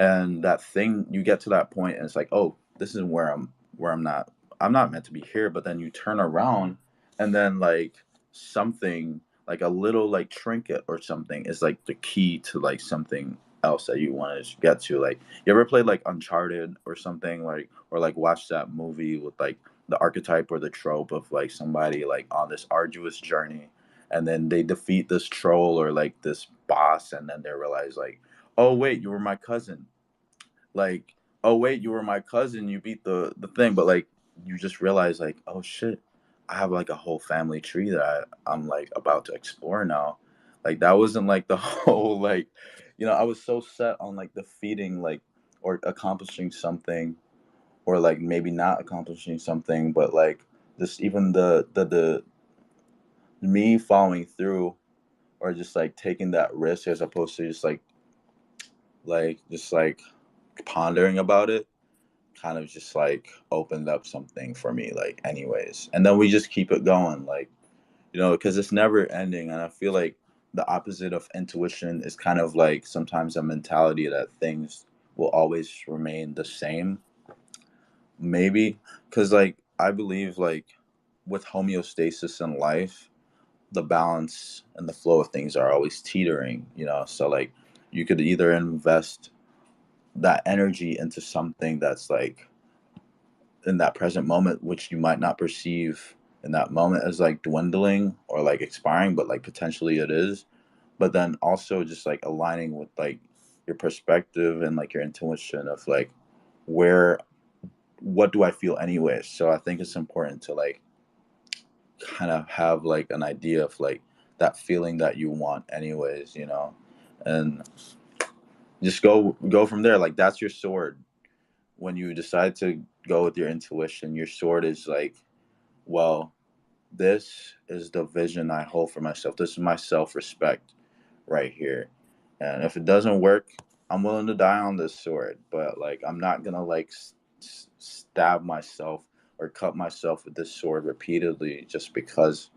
and that thing, you get to that point and it's like, oh, this is where I'm not meant to be here. But then you turn around, and then like something like a little like trinket or something is like the key to like something else that you want to get to. Like, you ever played like Uncharted or something, like, or like watch that movie with like the archetype or the trope of like somebody like on this arduous journey, and then they defeat this troll or like this boss, and then they realize like, oh wait, you were my cousin. Like, oh wait, you were my cousin, you beat the thing. But like you just realize like, oh shit, I have like a whole family tree that I'm like about to explore now. Like that wasn't like the whole like, I was so set on like defeating like or accomplishing something, or like maybe not accomplishing something, but like just even the me following through, or just like taking that risk as opposed to just like pondering about it, kind of just like opened up something for me, like, anyways. And then we just keep it going, like, because it's never ending. And I feel like the opposite of intuition is kind of like sometimes a mentality that things will always remain the same, maybe. Because like I believe like with homeostasis in life, the balance and the flow of things are always teetering, so like you could either invest that energy into something that's like in that present moment, which you might not perceive in that moment as like dwindling or like expiring, but like potentially it is. But then also just like aligning with like your perspective and like your intuition of like where, what do I feel anyways. So I think it's important to like kind of have like an idea of like that feeling that you want anyways, and just go from there. Like that's your sword. When you decide to go with your intuition, your sword is like, well, this is the vision I hold for myself. This is my self respect right here. And if it doesn't work, I'm willing to die on this sword. But like, I'm not gonna like stab myself or cut myself with this sword repeatedly just because,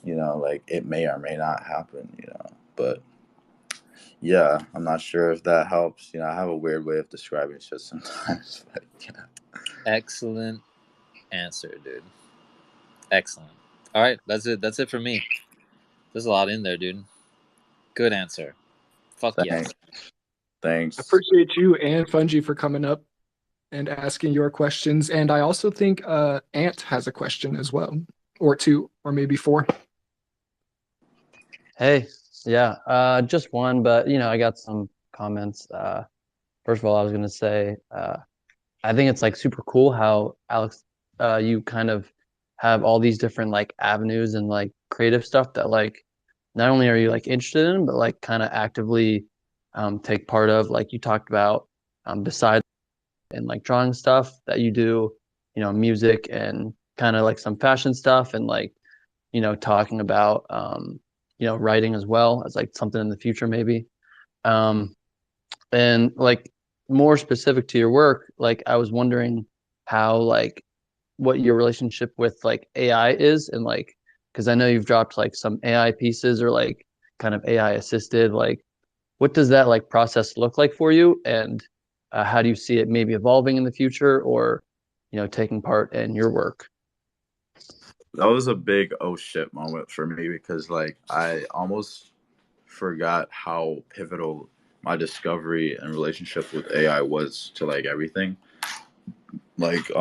like it may or may not happen. But yeah, I'm not sure if that helps. I have a weird way of describing shit sometimes. But yeah. Excellent answer, dude. Excellent. All right, that's it for me. There's a lot in there, dude. Good answer. Fuck yes. Thanks. Thanks. Appreciate you and Fungi for coming up and asking your questions. And I also think Ant has a question as well, or two, or maybe four. Hey, yeah, just one, but I got some comments. First of all, I was gonna say, I think it's like super cool how Alex, you kind of have all these different like avenues and like creative stuff that like not only are you like interested in, but like kind of actively take part of. Like you talked about, besides and like drawing stuff that you do, music and kind of like some fashion stuff and like, talking about, writing as well as like something in the future maybe. Um, and like more specific to your work, like I was wondering how like what your relationship with like AI is and like because I know you've dropped like some AI pieces or like kind of AI assisted like what does that like process look like for you and how do you see it maybe evolving in the future or taking part in your work? That was a big oh shit moment for me because like I almost forgot how pivotal my discovery and relationship with AI was to like everything. Like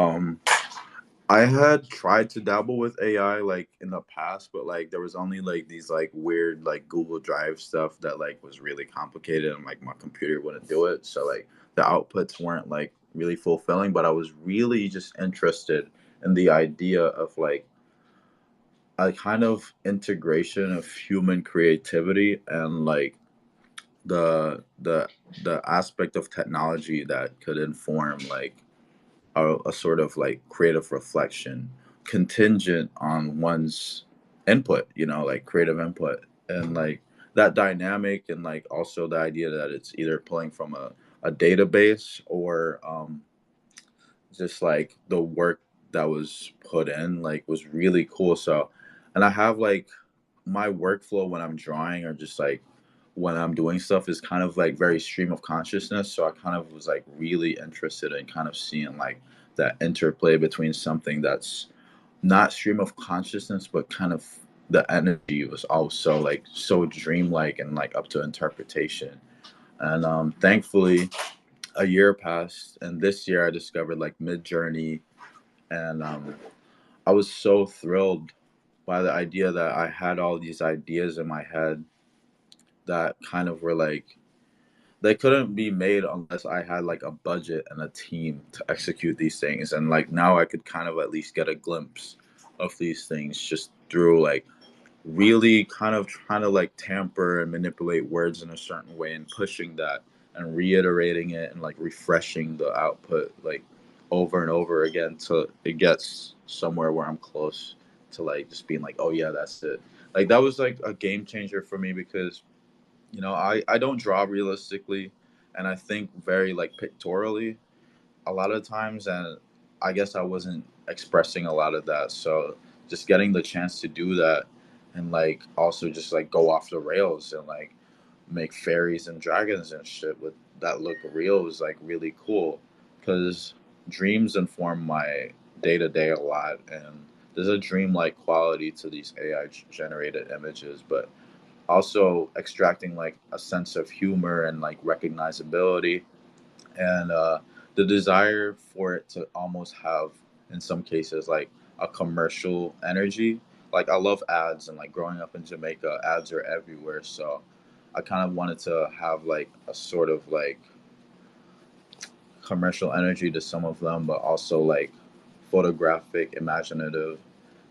I had tried to dabble with AI like in the past, but like there was only like these like weird like Google Drive stuff that like was really complicated and like my computer wouldn't do it. So like the outputs weren't like really fulfilling, but I was really just interested in the idea of like a kind of integration of human creativity and like the the aspect of technology that could inform like a sort of like creative reflection contingent on one's input, like creative input and like that dynamic and like also the idea that it's either pulling from a database or just like the work that was put in like was really cool. So and I have like my workflow when I'm drawing or just like when I'm doing stuff is kind of like very stream of consciousness. So I kind of was like really interested in kind of seeing like that interplay between something that's not stream of consciousness, but kind of the energy was also like so dreamlike and like up to interpretation. And thankfully, a year passed, and this year I discovered like Mid Journey, and I was so thrilled by the idea that I had all these ideas in my head that kind of were like they couldn't be made unless I had like a budget and a team to execute these things. And like now I could kind of at least get a glimpse of these things just through like really kind of trying to like tamper and manipulate words in a certain way and pushing that and reiterating it and like refreshing the output like over and over again till it gets somewhere where I'm close to like just being like, oh yeah, that's it. Like that was like a game changer for me because I don't draw realistically and I think very like pictorially a lot of times, and I guess I wasn't expressing a lot of that. So just getting the chance to do that and like also just like go off the rails and like make fairies and dragons and shit with that look real was like really cool because dreams inform my day to day a lot, and there's a dreamlike quality to these AI generated images, but also extracting like a sense of humor and like recognizability and the desire for it to almost have in some cases like a commercial energy. Like I love ads, and like growing up in Jamaica ads are everywhere, so I kind of wanted to have like a sort of like commercial energy to some of them, but also like photographic imaginative,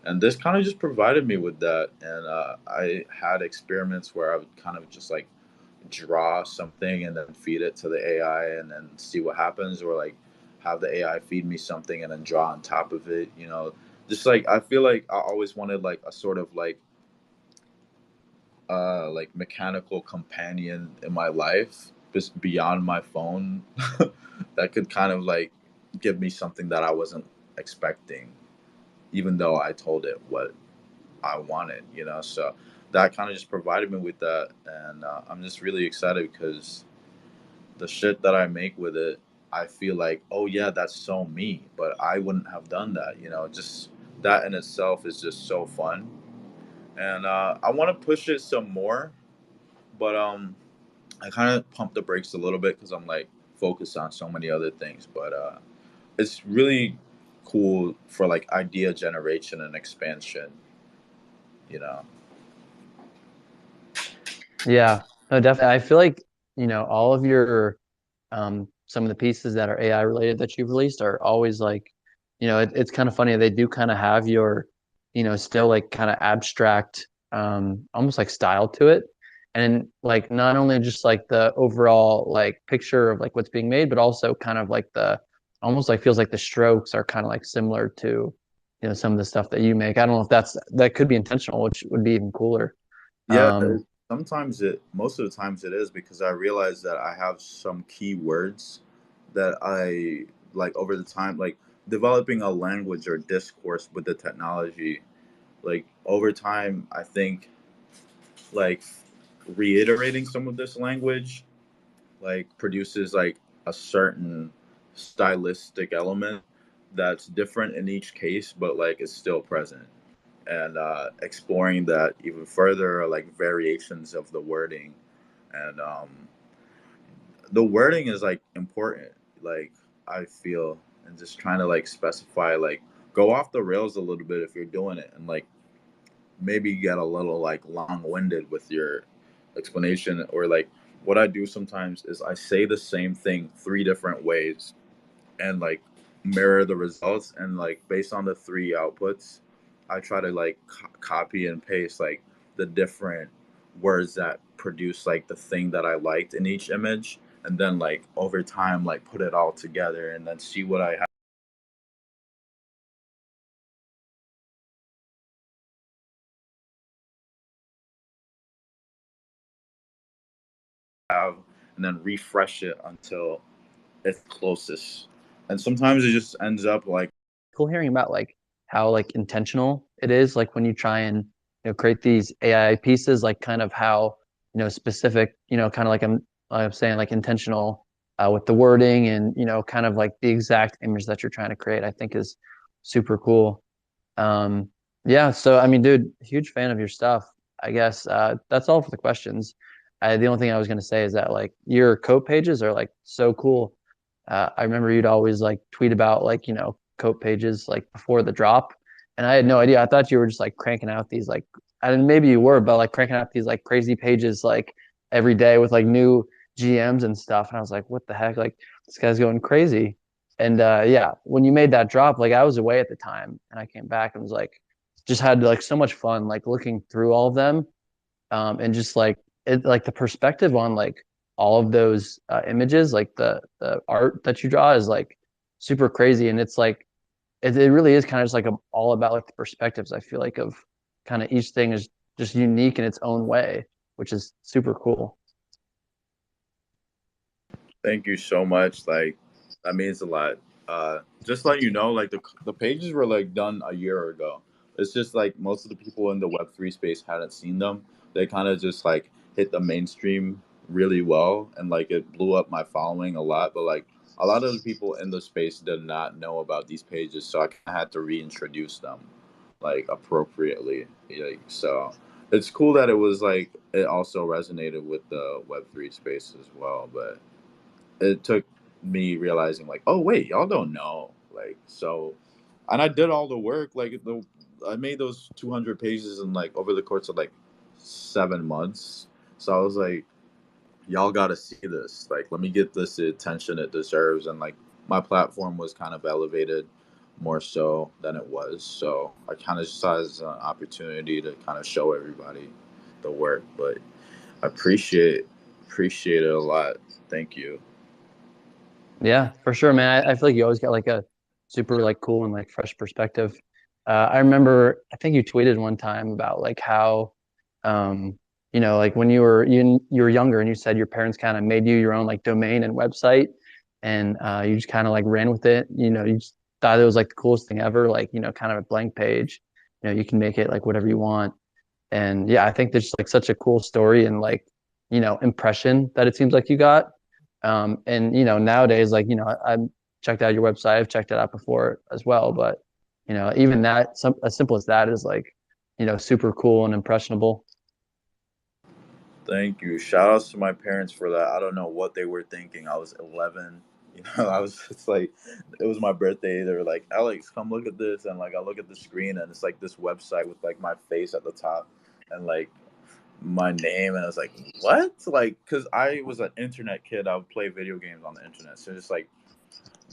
and this kind of just provided me with that. And I had experiments where I would kind of just like draw something and then feed it to the AI and then see what happens, or like have the AI feed me something and then draw on top of it. Just like I feel like I always wanted like a sort of like mechanical companion in my life just beyond my phone that could kind of like give me something that I wasn't expecting, even though I told it what I wanted. So that kind of just provided me with that, and I'm just really excited because the shit that I make with it, I feel like, oh yeah, that's so me, but I wouldn't have done that. Just that in itself is just so fun, and I want to push it some more, but I kind of pump the brakes a little bit because I'm like focused on so many other things, but it's really cool for like idea generation and expansion, you know. Yeah, no, definitely. I feel like, all of your some of the pieces that are AI related that you've released are always like, it's kind of funny. They do kind of have your still like kind of abstract, almost like style to it. And like not only just like the overall like picture of like what's being made, but also kind of like the almost like feels like the strokes are kind of like similar to, some of the stuff that you make. I don't know if that could be intentional, which would be even cooler. Yeah, Um, most of the times it is because I realize that I have some key words that I like over the time, like developing a language or discourse with the technology. Like over time, I think like reiterating some of this language like produces like a certain stylistic element that's different in each case, but like it's still present. And exploring that even further, like variations of the wording, and the wording is like important. Like I feel, and just trying to like specify, like go off the rails a little bit if you're doing it, and like maybe get a little like long-winded with your explanation, or like what I do sometimes is I say the same thing three different ways and like mirror the results, and like based on the three outputs I try to like copy and paste like the different words that produce like the thing that I liked in each image, and then like over time like put it all together and then see what I have, and then refresh it until it's closest. And sometimes it just ends up like cool hearing about like how like intentional it is, like when you try and create these AI pieces, like kind of how specific, kind of like I'm saying like intentional with the wording and kind of like the exact image that you're trying to create. I think is super cool. Um, yeah, so I mean, dude, huge fan of your stuff. I guess that's all for the questions. The only thing I was gonna say is that like your code pages are like so cool. I remember you'd always like tweet about like code pages like before the drop, and I had no idea. I thought you were just like cranking out these like, I mean maybe you were, but like cranking out these like crazy pages like every day with like new GMs and stuff. And I was like, what the heck? Like this guy's going crazy. And yeah, when you made that drop, like I was away at the time and I came back and was like, just had like so much fun, like looking through all of them. And just like like the perspective on like all of those images, like the art that you draw is like super crazy. And it's like, it really is kind of just like all about like the perspectives. I feel like of kind of each thing is just unique in its own way, which is super cool. thank you so much. Like that means a lot. Just let you know, like the pages were like done a year ago. It's just like most of the people in the Web3 space hadn't seen them. They kind of just like hit the mainstream really well, and like it blew up my following a lot. But like a lot of the people in the space did not know about these pages, so I kind of had to reintroduce them like appropriately. Like so, it's cool that it was like it also resonated with the Web3 space as well, but it took me realizing like, oh wait, y'all don't know. Like so, and I did all the work. Like I made those 200 pages in like over the course of like 7 months. So I was like, y'all got to see this. Like, let me get this the attention it deserves. And like my platform was kind of elevated more so than it was. So I kind of saw it as an opportunity to kind of show everybody the work. But I appreciate it a lot. Thank you. Yeah, for sure, man. I feel like you always got like a super like cool and like fresh perspective. I remember, I think you tweeted one time about like how, like when you were younger and you said your parents kind of made you your own like domain and website, and you just kind of like ran with it. You just thought it was like the coolest thing ever. Like kind of a blank page. You can make it like whatever you want. And yeah, I think there's like such a cool story and like, impression that it seems like you got. And nowadays, like, I've checked out your website, I've checked it out before as well, but even that, as simple as that is like, super cool and impressionable. Thank you. Shout outs to my parents for that. I don't know what they were thinking. I was 11. I was just like, it was my birthday. They were like, Alex, come look at this. And like, I look at the screen and it's like this website with like my face at the top and like my name. And I was like, what? Like, cause I was an internet kid. I would play video games on the internet. So just like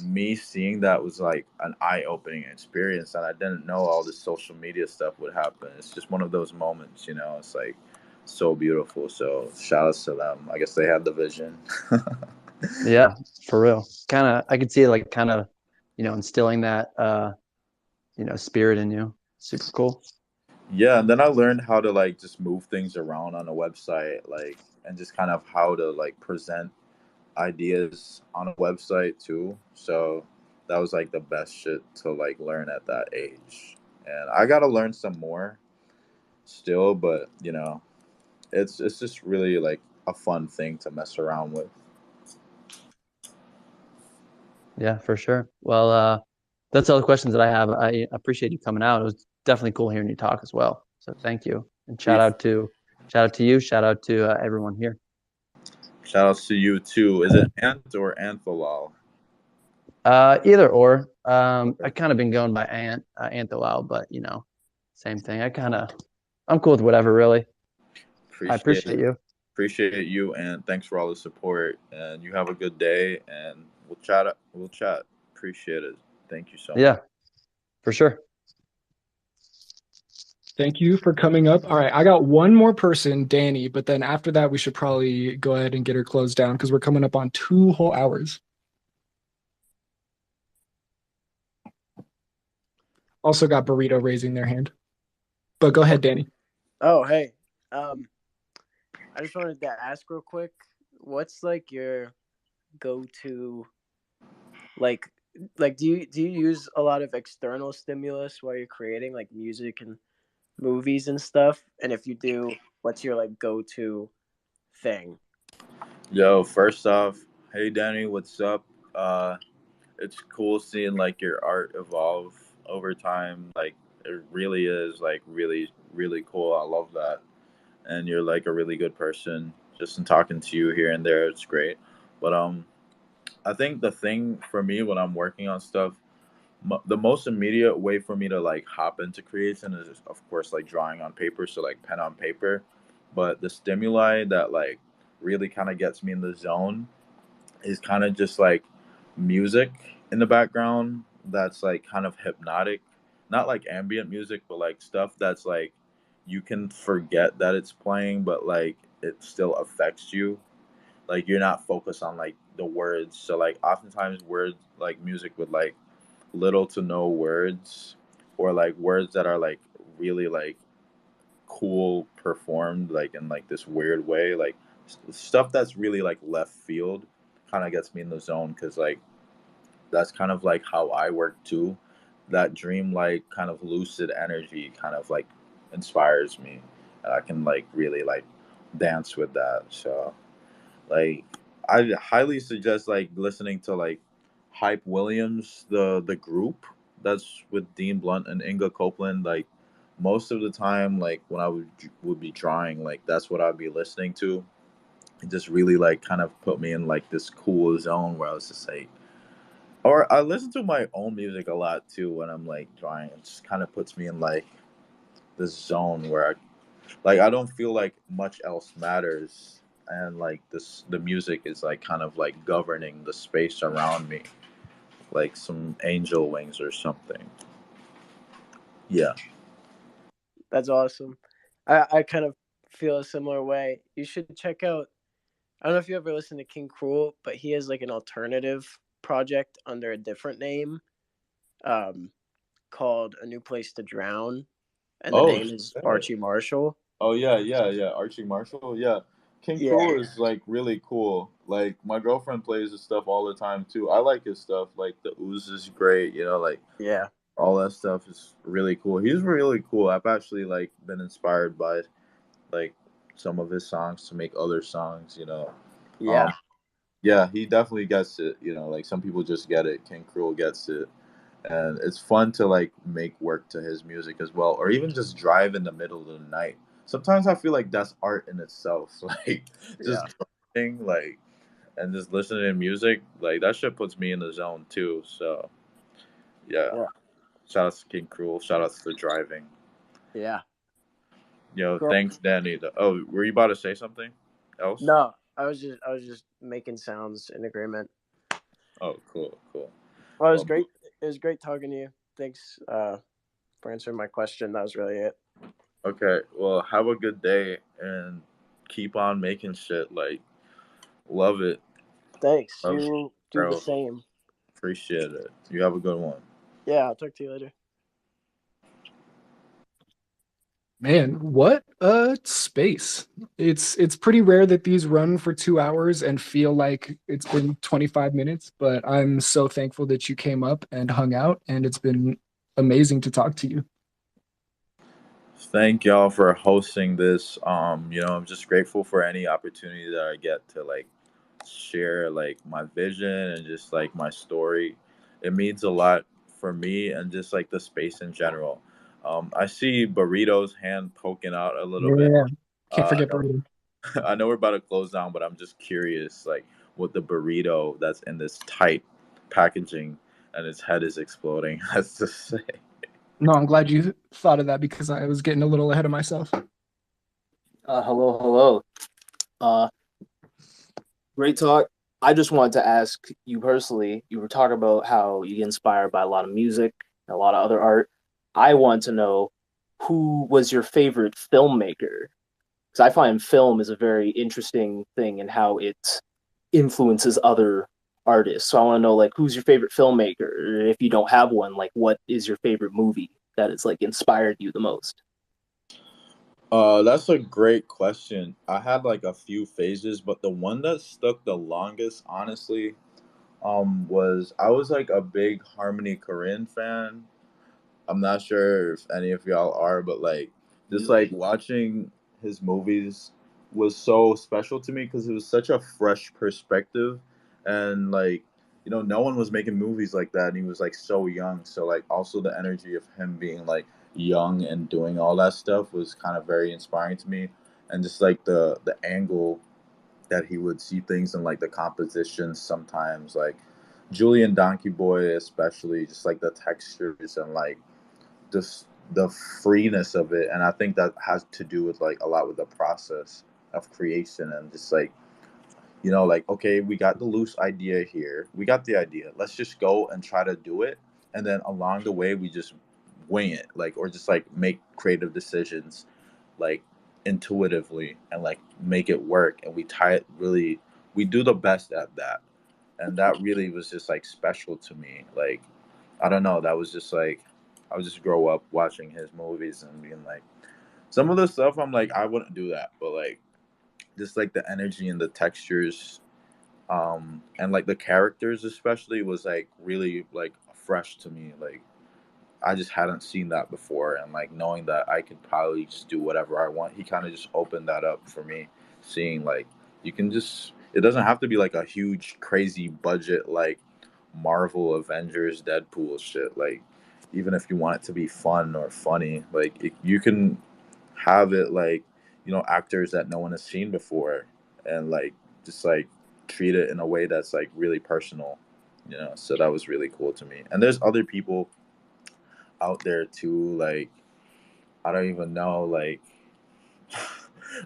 me seeing that was like an eye-opening experience, and I didn't know all this social media stuff would happen. It's just one of those moments, you know. It's like so beautiful. So shout outs to them. I guess they had the vision. Yeah, for real. Kind of, I could see it like kind of, instilling that, spirit in you. Super cool. Yeah, and then I learned how to like just move things around on a website, like, and just kind of how to like present ideas on a website too. So that was like the best shit to like learn at that age. And I got to learn some more still, but you know, it's just really like a fun thing to mess around with. Yeah, for sure. Well, that's all the questions that I have. I appreciate you coming out. It was definitely cool hearing you talk as well. So thank you, and Pre- shout out to you, shout out to everyone here. Shout outs to you too. Is it Ant or Anthalal? Either or. I kind of been going by Antholal, but same thing. I'm cool with whatever, really. I Appreciate appreciate it. you. Appreciate you, and thanks for all the support. And you have a good day, and we'll chat. We'll chat. Appreciate it. Thank you so much. Yeah, for sure. Thank you for coming up. All right, I got one more person, Danny, but then after that, we should probably go ahead and get her closed down because we're coming up on 2 whole hours. Also got Burrito raising their hand. But go ahead, Danny. Oh, hey. I just wanted to ask real quick, what's like your go-to like do you use a lot of external stimulus while you're creating like music and movies and stuff? And if you do, what's your like go-to thing? Yo, first off, hey Danny, what's up? It's cool seeing like your art evolve over time. Like it really is like really really cool. I love that, and you're like a really good person. Just in talking to you here and there, it's great. But I think the thing for me when I'm working on stuff, the most immediate way for me to like hop into creation is of course like drawing on paper, so like pen on paper. But the stimuli that like really kind of gets me in the zone is kind of just like music in the background that's like kind of hypnotic, not like ambient music, but like stuff that's like you can forget that it's playing, but like it still affects you. Like you're not focused on like the words. So like oftentimes words like music with like little to no words, or like words that are like really like cool performed like in like this weird way, like stuff that's really like left field kind of gets me in the zone, because like that's kind of like how I work too. That dreamlike kind of lucid energy kind of like inspires me, and I can like really like dance with that. So like I highly suggest like listening to like Hype Williams, the group that's with Dean Blunt and Inga Copeland. Like most of the time, like when I would be drawing, like that's what I'd be listening to. It just really like kind of put me in like this cool zone where I was just like, or I listen to my own music a lot too when I'm like drawing. It just kind of puts me in like this zone where I don't feel like much else matters, and like this the music is like kind of like governing the space around me, like some angel wings or something. Yeah. That's awesome. I kind of feel a similar way. You should check out, I don't know if you ever listened to King Cruel, but he has like an alternative project under a different name, um, called A New Place to Drown, and the Oh name is shit. Archie Marshall. Oh yeah. Archie Marshall. Yeah. King Yeah, Cruel is like really cool. Like my girlfriend plays his stuff all the time too. I like his stuff. Like the ooze is great. You know, like yeah, all that stuff is really cool. He's really cool. I've actually like been inspired by like some of his songs to make other songs. You know. yeah, Yeah, he definitely gets it. You know, like some people just get it. King Cruel gets it, and it's fun to like make work to his music as well, or even just drive in the middle of the night. Sometimes I feel like that's art in itself. Like yeah, just driving, like and just listening to music, like that shit puts me in the zone too. So yeah, yeah, shout out to King Cruel. Shout out to driving. yeah. Yo, Cool. thanks, Danny. Oh, were you about to say something else? No, I was just making sounds in agreement. Oh, cool, cool. Well, it was Well, great. It was great talking to you. Thanks for answering my question. That was really it. okay. Well, have a good day and keep on making shit. Like, love it. Thanks. Love it, You do the bro. same. Appreciate it. You have a good one. Yeah, I'll talk to you later. Man, what a space. It's pretty rare that these run for 2 hours and feel like it's been 25 minutes, but I'm so thankful that you came up and hung out, and it's been amazing to talk to you. Thank y'all for hosting this. I'm just grateful for any opportunity that I get to like share like my vision and just like my story. It means a lot for me and just like the space in general. I see Burrito's hand poking out a little bit. Yeah, can't I forget know burrito. I know we're about to close down, but I'm just curious, like what the burrito that's in this tight packaging and its head is exploding has to say. No, I'm glad you thought of that because I was getting a little ahead of myself. Hello, hello. Uh, Great talk. I just wanted to ask you personally, you were talking about how you get inspired by a lot of music, and a lot of other art. I want to know who was your favorite filmmaker? Because I find film is a very interesting thing and how it influences other artists. So I want to know like who's your favorite filmmaker? Or if you don't have one, like what is your favorite movie that has like inspired you the most? That's a great question. I had like a few phases, but the one that stuck the longest, honestly, was I was like a big Harmony Korine fan. I'm not sure if any of y'all are, but like just like watching his movies was so special to me because it was such a fresh perspective, and like no one was making movies like that, and he was like so young. So like also the energy of him being like young and doing all that stuff was kind of very inspiring to me, and just like the angle that he would see things and like the compositions sometimes like Julian Donkey Boy especially just like the textures and like just the freeness of it, and I think that has to do with like a lot with the process of creation and just like like okay, we got the loose idea here, we got the idea, let's just go and try to do it, and then along the way we just wing it, like, or just like make creative decisions like intuitively and like make it work, and we tie it really, we do the best at that, and that really was just like special to me. Like, I don't know, that was just like I would just grow up watching his movies and being like, some of the stuff I'm like I wouldn't do that, but like just like the energy and the textures, and like the characters especially was like really like fresh to me. Like I just hadn't seen that before, and like knowing that I could probably just do whatever I want, he kind of just opened that up for me, seeing like you can just, it doesn't have to be like a huge crazy budget like Marvel Avengers Deadpool shit. Like even if you want it to be fun or funny, like you can have it like actors that no one has seen before, and like just like treat it in a way that's like really personal. So that was really cool to me, and there's other people out there too. Like I don't even know. Like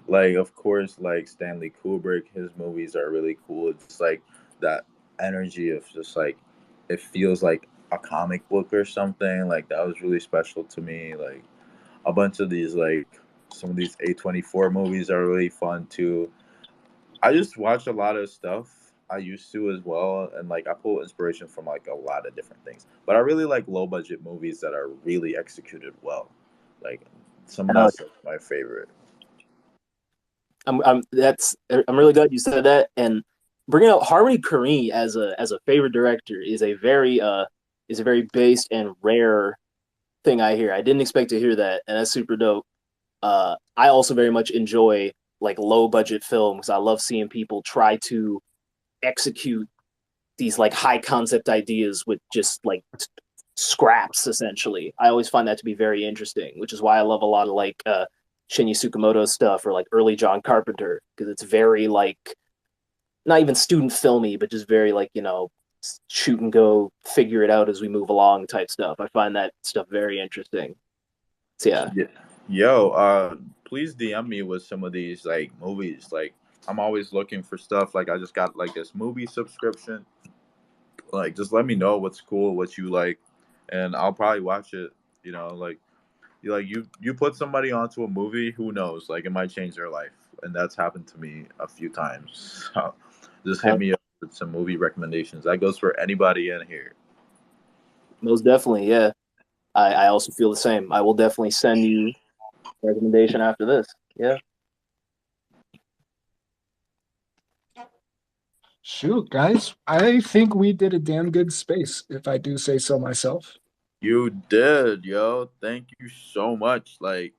like of course, like Stanley Kubrick, his movies are really cool. It's like that energy of just like it feels like a comic book or something. Like that was really special to me. Like a bunch of these like some of these A24 movies are really fun too. I just watch a lot of stuff. I used to as well, and like I pull inspiration from like a lot of different things. But I really like low budget movies that are really executed well. Like some of Uh, that's like my favorite. I'm really glad you said that. And bringing out Harmony Korine as a favorite director is a very based and rare thing I hear. I didn't expect to hear that, and that's super dope. I also very much enjoy like low budget films. I love seeing people try to execute these like high concept ideas with just like scraps essentially. I always find that to be very interesting, which is why I love a lot of like Shinya Tsukamoto stuff or like early John Carpenter because it's very like not even student filmy, but just very like shoot and go, figure it out as we move along type stuff. I find that stuff very interesting. So yeah, Yeah. Yo, please DM me with some of these like movies. Like I'm always looking for stuff. Like I just got like this movie subscription. Like, just let me know what's cool, what you like, and I'll probably watch it. You know, like you put somebody onto a movie, who knows? Like, it might change their life, and that's happened to me a few times. So just hit Uh, me up with some movie recommendations. That goes for anybody in here. Most definitely, yeah. I also feel the same. I will definitely send you a recommendation after this. Yeah. Shoot, guys, I think we did a damn good space, if I do say so myself. You did, yo. Thank you so much. Like,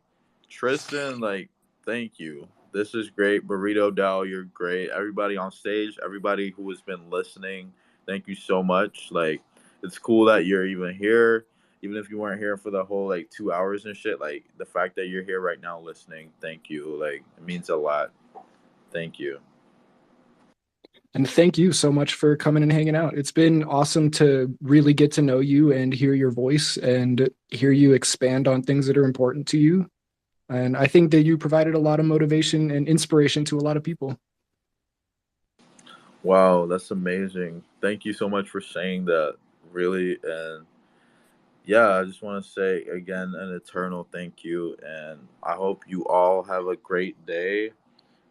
Tristan, like, thank you. This is great. Burrito Dow, you're great. Everybody on stage, everybody who has been listening, thank you so much. Like, it's cool that you're even here. Even if you weren't here for the whole like 2 hours and shit, like the fact that you're here right now listening, thank you. Like, it means a lot. Thank you. And thank you so much for coming and hanging out. It's been awesome to really get to know you and hear your voice and hear you expand on things that are important to you. And I think that you provided a lot of motivation and inspiration to a lot of people. Wow, that's amazing. Thank you so much for saying that. Really, and yeah, I just want to say again an eternal thank you. And I hope you all have a great day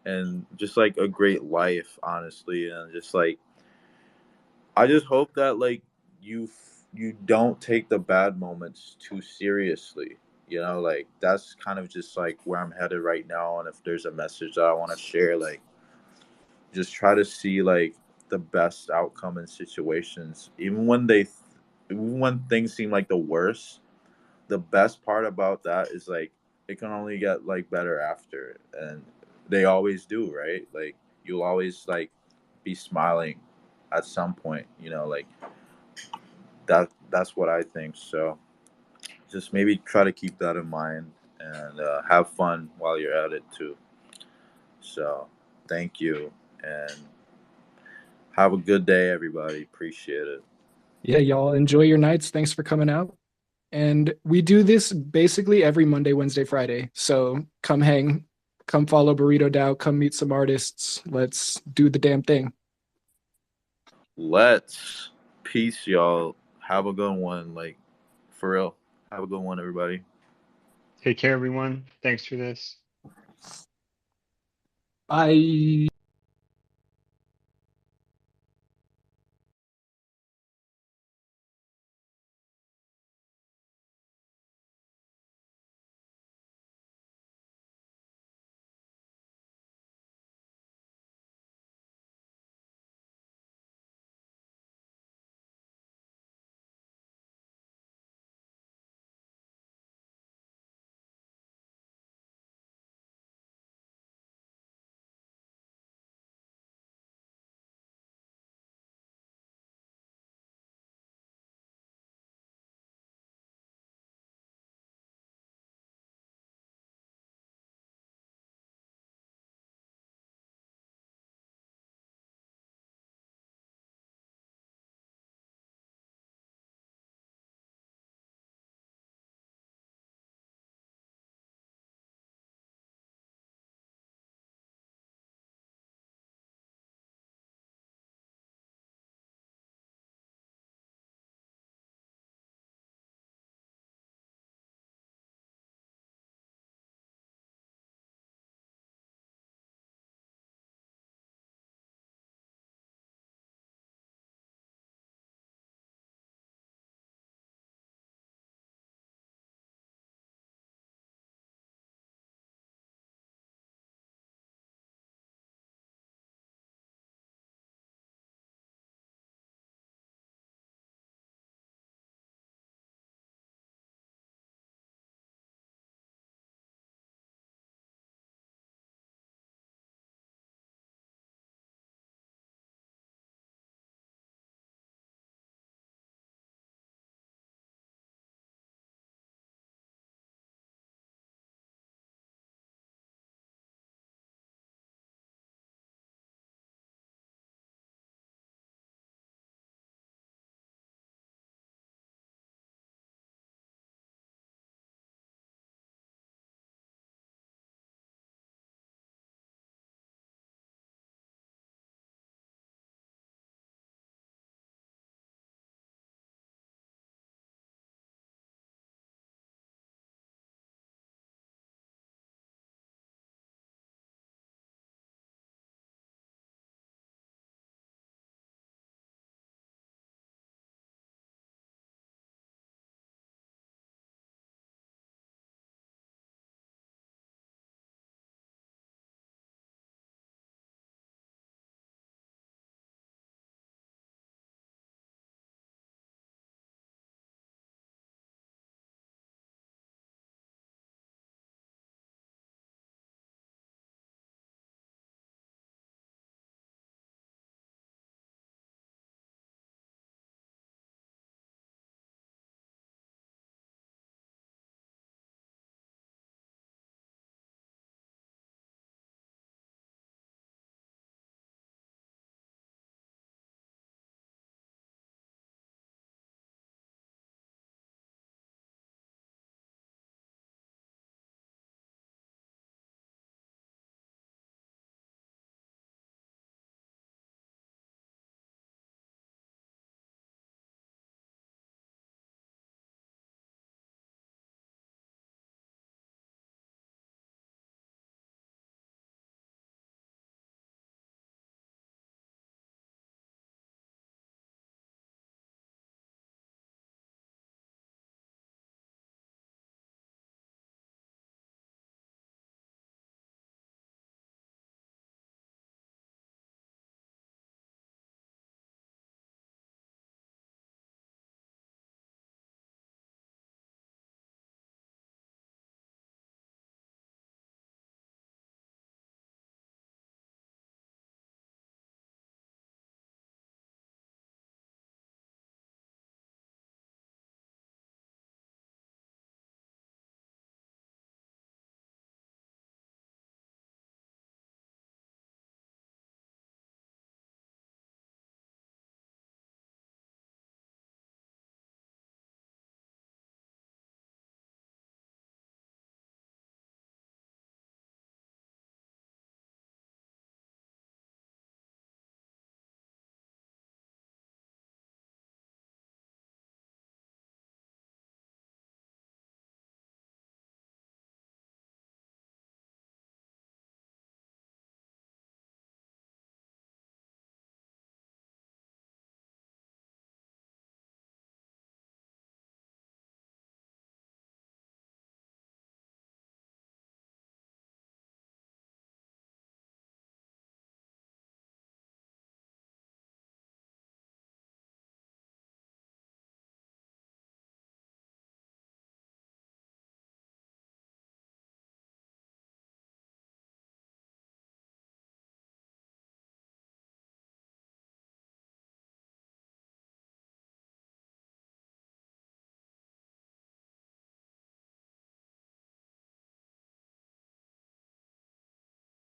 and just like a great life, honestly. And just like, I just hope that like you don't take the bad moments too seriously. You know, like that's kind of just like where I'm headed right now. And if there's a message that I want to share, like just try to see like the best outcome in situations, even when things seem like the worst. The best part about that is like it can only get like better after, and they always do, right? Like you'll always like be smiling at some point, you know, like that's what I think. So just maybe try to keep that in mind and have fun while you're at it too. So thank you and have a good day, everybody. Appreciate it. Yeah, y'all enjoy your nights. Thanks for coming out. And we do this basically every Monday, Wednesday, Friday. So come hang, come follow Burrito Dow, come meet some artists. Let's do the damn thing. Let's peace, y'all. Have a good one. Like for real. Have a good one, everybody. Take care, everyone. Thanks for this. Bye.